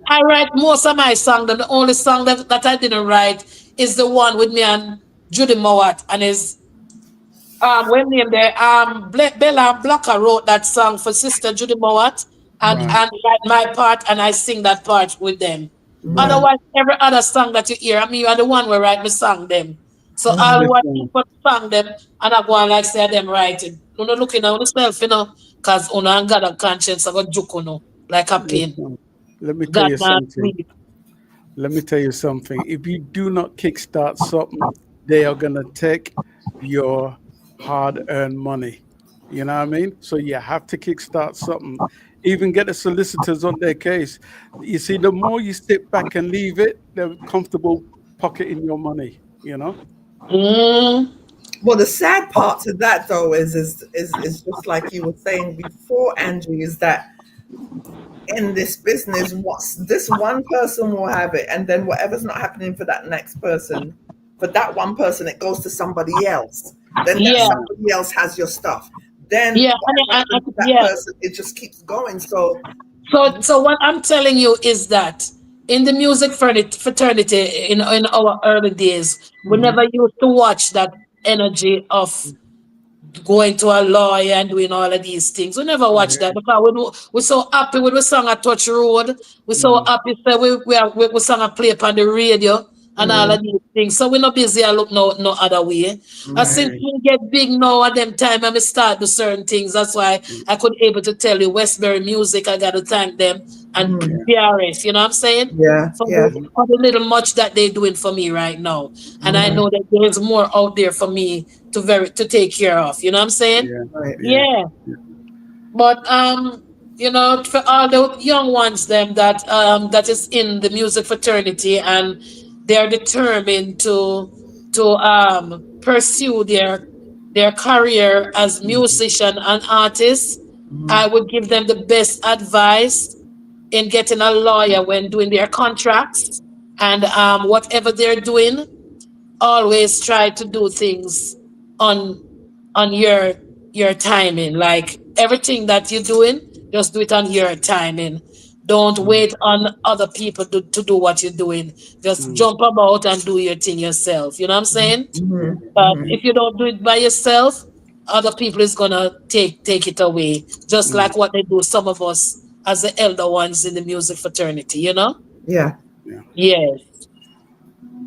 I write most of my songs. The only song that I didn't write is the one with me and Judy Mowat and his when name there Bella Blocker wrote that song for Sister Judy Mowat and Right. write my part and I sing that part with them. Right. Otherwise, every other song that you hear, I mean, you are the one who write me song them. So all what people song them and I go on like say them writing. You know, looking at yourself, you know, because you know, got a conscience, I got juke, you know, like a pain. Let me tell God you not something. sweet. Let me tell you something. If you do not kickstart something, they are gonna take your hard-earned money. You know what I mean? So you have to kickstart something. Even get the solicitors on their case. You see, the more you sit back and leave it, the comfortable pocketing your money. You know. Well, the sad part to that though is just like you were saying before, Angie, is that in this business, what's this one person will have it, and then whatever's not happening for that next person, for that one person, it goes to somebody else. Then that somebody else has your stuff. Then whatever happens to that person, it just keeps going. So what I'm telling you is that in the music fraternity in our early days, we never used to watch that energy of going to a lawyer and doing all of these things. We never watched that because we're so happy with the song at Touch Road. We're so happy that we sang a play upon the radio and all of these things. So we're not busy and look no other way. And since we get big now at them time and we start do certain things, that's why I could able to tell you Westbury Music, I got to thank them, and PRS, you know what I'm saying? For the little much that they're doing for me right now. And I know that there's more out there for me to take care of, you know what I'm saying? But you know, for all the young ones them that is in the music fraternity and they're determined to pursue their career as musician and artists, I would give them the best advice in getting a lawyer when doing their contracts and whatever they're doing, always try to do things on your timing. Like everything that you're doing, just do it on your timing. Don't wait on other people to do what you're doing. Just jump about and do your thing yourself. You know what I'm saying? But if you don't do it by yourself, other people is gonna take it away. Just like what they do, some of us as the elder ones in the music fraternity, you know? Yeah. Yes.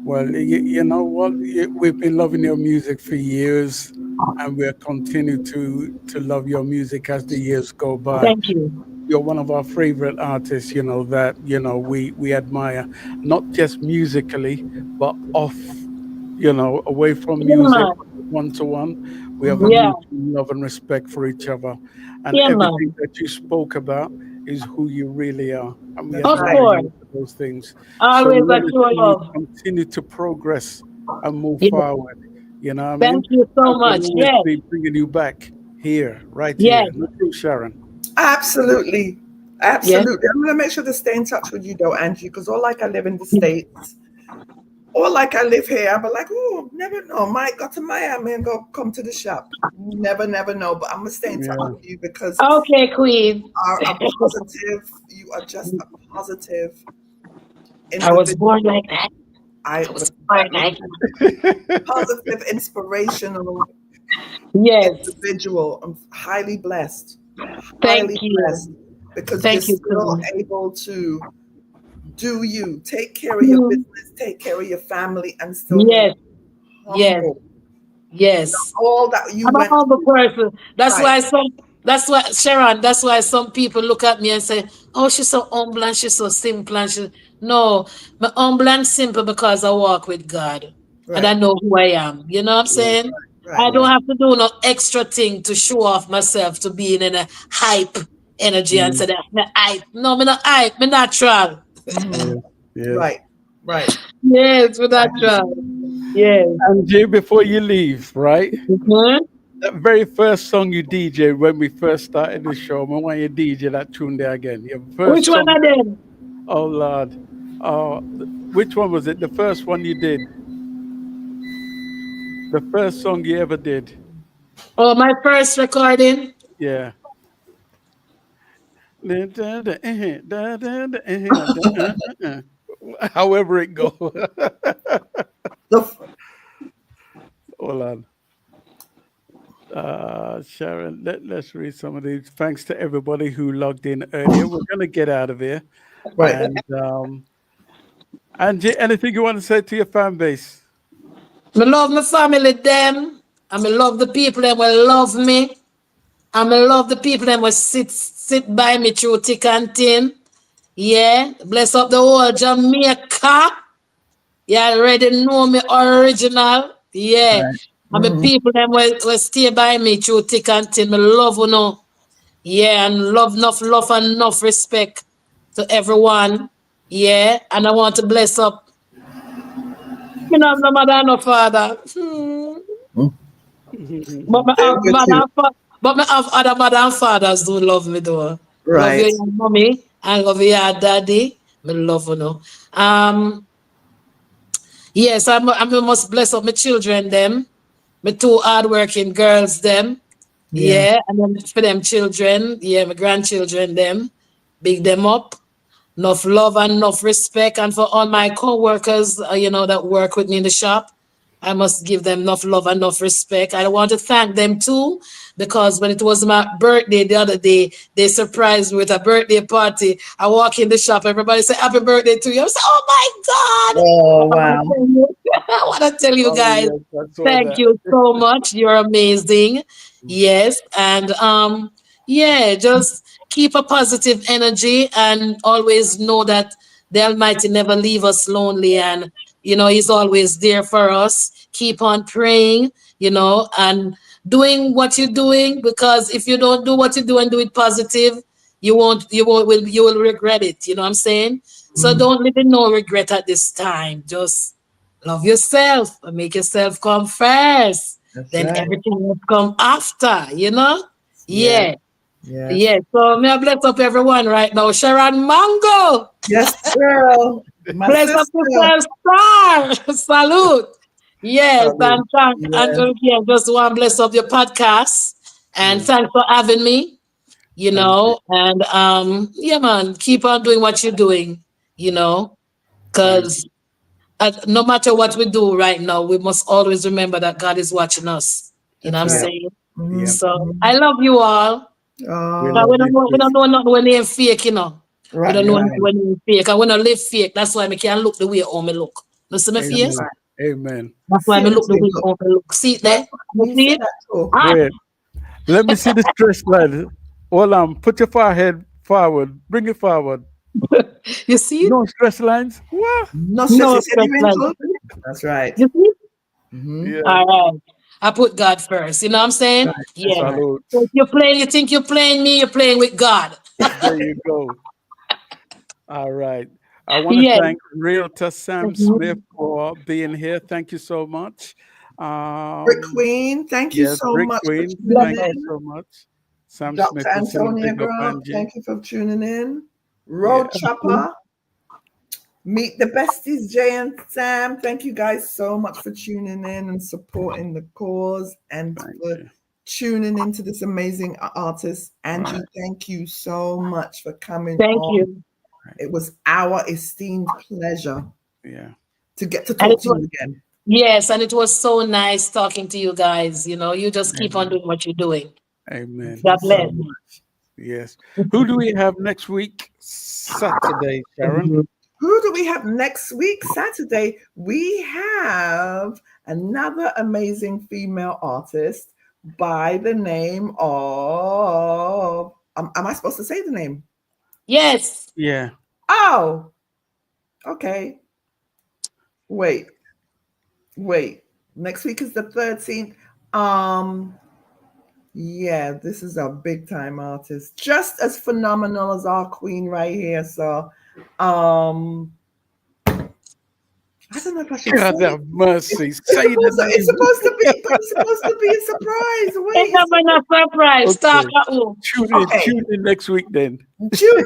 Well, you know what? We've been loving your music for years, and we'll continue to love your music as the years go by. Thank you. You're one of our favorite artists, you know, that, you know, we admire, not just musically, but off, you know, away from music, one-to-one. We have a mutual love and respect for each other. And everything that you spoke about is who you really are. And we admire you for those things. Always so let us love. continue to progress and move forward. You know what I mean? Thank you so much. Yes. Be bringing you back here, right here. Not you, Sharon. Absolutely. Absolutely. I'm going to make sure to stay in touch with you though, Angie, because all like I live in the States, or like I live here, I'll be like, oh, never know. Might go to Miami and come to the shop. Never know. But I'm going to stay in touch with you because okay, Queen. Are a positive. You are just a positive individual. I was born like that. I was born like that. Positive, inspirational individual. I'm highly blessed. Thank you. Blessed because you're still able to do you. Take care of your business, take care of your family, and still humble. Yes. All that you I'm a humble person. That's why Sharon, that's why some people look at me and say, oh, she's so humble and she's so simple. And no, I'm humble and simple because I walk with God and I know who I am. You know what I'm saying? I don't have to do no extra thing to show off myself to being in a hype energy and say that I'm hype. No, I'm not hype, I'm natural. Right. Yes, we're natural. Yes. Angie, before you leave, right? That very first song you DJ when we first started the show, I want you to DJ that tune there again. Your first Which one of them? Oh, Lord. Which one was it? The first one you did? The first song you ever did? Oh, my first recording? Yeah. However it goes. Hold on. Sharon, let's read some of these. Thanks to everybody who logged in earlier. We're going to get out of here. Right. And Angie, anything you want to say to your fan base? I love my family, them. And I love the people that will love me. And I love the people that will sit by me through thick and thin. Yeah. Bless up the whole Jamaica. You already know me original. Yeah. Right. And the people that will stay by me through thick and thin. I love you know. Yeah, and love and enough respect to everyone. Yeah. And I want to bless up. You know, I'm no mother, no father. But I have other mother and fathers who love me though. Right. Love your mommy and love your daddy. Me love you know. Yes, I must bless up my children them. My two hardworking girls them. Yeah. And then for them children, yeah, my grandchildren them. Big them up. Enough love and enough respect. And for all my co-workers, you know, that work with me in the shop, I must give them enough love and enough respect. I want to thank them too, because when it was my birthday the other day, they surprised me with a birthday party. I walk in the shop, everybody say happy birthday to you. I say, oh my God. Oh, wow. I want to tell you guys, thank you so much. You're amazing. Yes. And yeah, just keep a positive energy and always know that the Almighty never leave us lonely, and you know He's always there for us. Keep on praying, you know, and doing what you're doing, because if you don't do what you do and do it positive, you will regret it. You know what I'm saying? So don't live in no regret at this time. Just love yourself and make yourself come first. Then everything will come after, you know? Yeah. Yeah. So may I bless up everyone right now. Sharon Mango. Yes, girl. Bless up yourself, star. Salute. Yes, and thank and yeah, just want to bless up your podcast. And thanks for having me. You know, and yeah, man, keep on doing what you're doing, you know, because no matter what we do right now, we must always remember that God is watching us. You know what I'm saying? So I love you all. We don't know nothing when they're fake, you know. We don't know when they're fake. I want to live fake. That's why I can't look the way I look. You see my face? Amen. That's why I look the way I look. See it there? You see it? Wait. Let me see the stress line. Hold on. Put your forehead forward. Bring it forward. You see? No stress lines. What? No stress lines. That's right. You see? Yeah. All right. I put God first. You know what I'm saying? Yeah. So if you're playing, you think you're playing me, you're playing with God. There you go. All right. I want to thank Realtor Sam Smith for being here. Thank you so much. Brick Queen, thank you so much. Queen, thank you so much. Sam Dr. Smith, Antonia Grant, thank you for tuning in. Road Chopper. Meet the besties, Jay and Sam. Thank you guys so much for tuning in and supporting the cause and for tuning into this amazing artist. Angie, thank you so much for coming. Thank you. It was our esteemed pleasure. Yeah. To get to talk to you again. Yes, and it was so nice talking to you guys. You know, you just keep on doing what you're doing. Amen. God bless. Yes. Who do we have next week? Saturday, Sharon. Who do we have next week? Saturday, we have another amazing female artist by the name of... am I supposed to say the name? Yes. Yeah. Oh, okay. Wait. Next week is the 13th. Yeah, this is a big time artist, just as phenomenal as our queen right here. So, I don't know if I should God have mercy. It's supposed to be a surprise. Wait, it's a surprise. Tune in next week then. Tune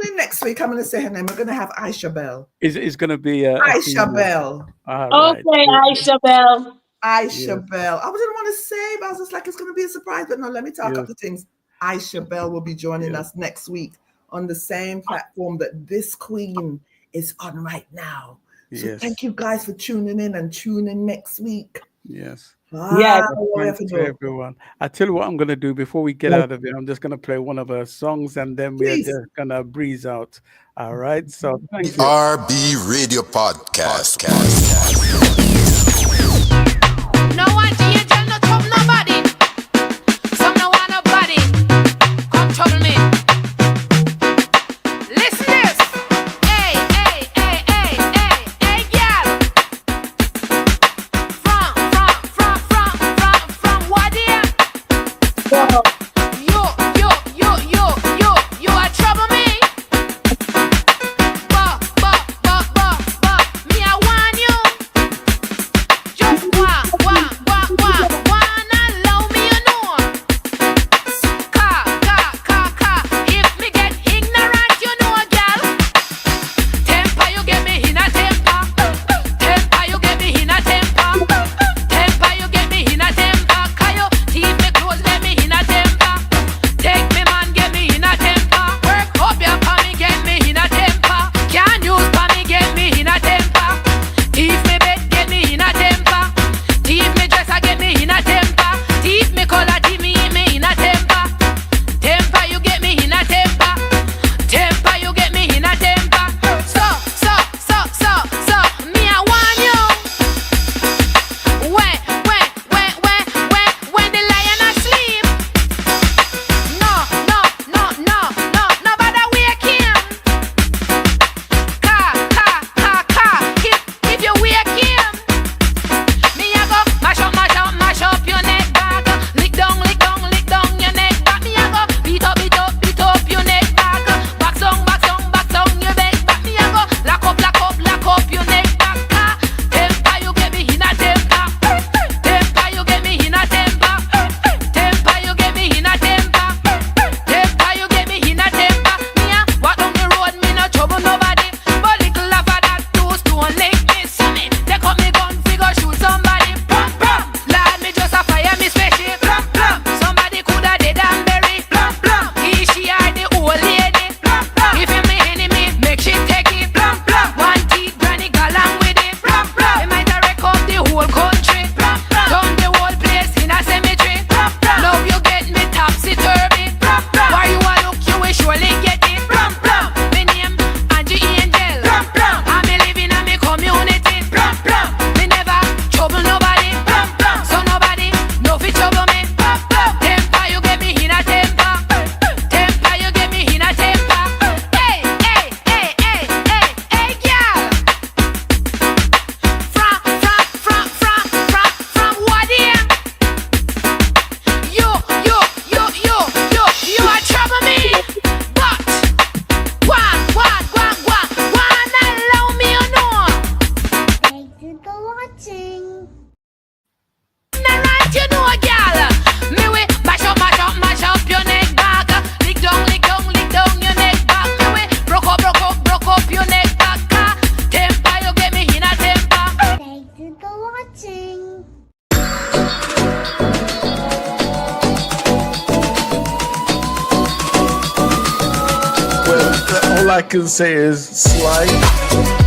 in next week. I'm going to say her name. We're going to have Aisha Bell. It's going to be Aisha Bell. Okay, Aisha Bell. Aisha Bell. I didn't want to say, but I was just like, it's going to be a surprise. But no, let me talk up the things. Aisha Bell will be joining us next week on the same platform that this queen is on right now. So Yes. thank you guys for tuning in and tune in next week. Yes. Yeah. Thanks to everyone. I tell you what I'm going to do before we get out of here. I'm just going to play one of her songs and then we're Please. just going to breeze out. All right. So thank you. RB Radio Podcast. No one ain't tell no trouble nobody. Some no want nobody. Come trouble me. Listen this. Hey, hey, hey, hey, hey, hey, girl. From what here? You are trouble me. But, me I want you. Just wanna allow me, you know. If me get ignorant, you know, girl. Temper, you get me in a temper. Temper, you get me in a temper. Temper, you get me in a temper. Cause you teeth me close, get me in a temper. Take me man, get me in a temper. Work up your pa me, get me in a temper. Can't use pa me, get me in a temper. Teeth me bed, get me in a temper. Teeth me dresser, get me in a temper. Teeth me color, teeth me in a temper. Temper, you get me in a temper. Temper, you get me in a temper. So, me I want you. When the lion asleep. No, nobody wake him. If you wake him, me a go mash up your neck back. Lick down your neck back. Me a go beat up your neck back. Back down your neck back. Me a go lock up your neck back. Temper, you get me in a temper. Temper, you get me in a temper. Temper, you get me in a temper. Temper, you get me in a temper. Me a walk down the road, me no trouble nobody. But little after that, two stone leg me summit. They cut me gun, figure shoot somebody. Lord, me just a fire me special. Somebody coulda dead and buried. He, she, are the old lady. If you me enemy, make she take it. One teeth, granny, go along with it. They might a wreck up the whole country. Turn the whole place in a cemetery. Love you get me topsy-turvy. Why you a look, you will surely get it. Me name Angie Angel. I'm living in me community. Me never trouble nobody. So nobody no fit trouble me. Temper, you get me in a temper. Temper, you get me in a temper. Hey, girl. From what here? You are trouble me. But wanna allow me, you know. Thank you for watching. Right, you know, girl. Me we mash up your neck back. Lick down your neck back. Me we broke up your neck back. Temper, you get me in a temper. Thank you for watching. Well, all I can say is slide.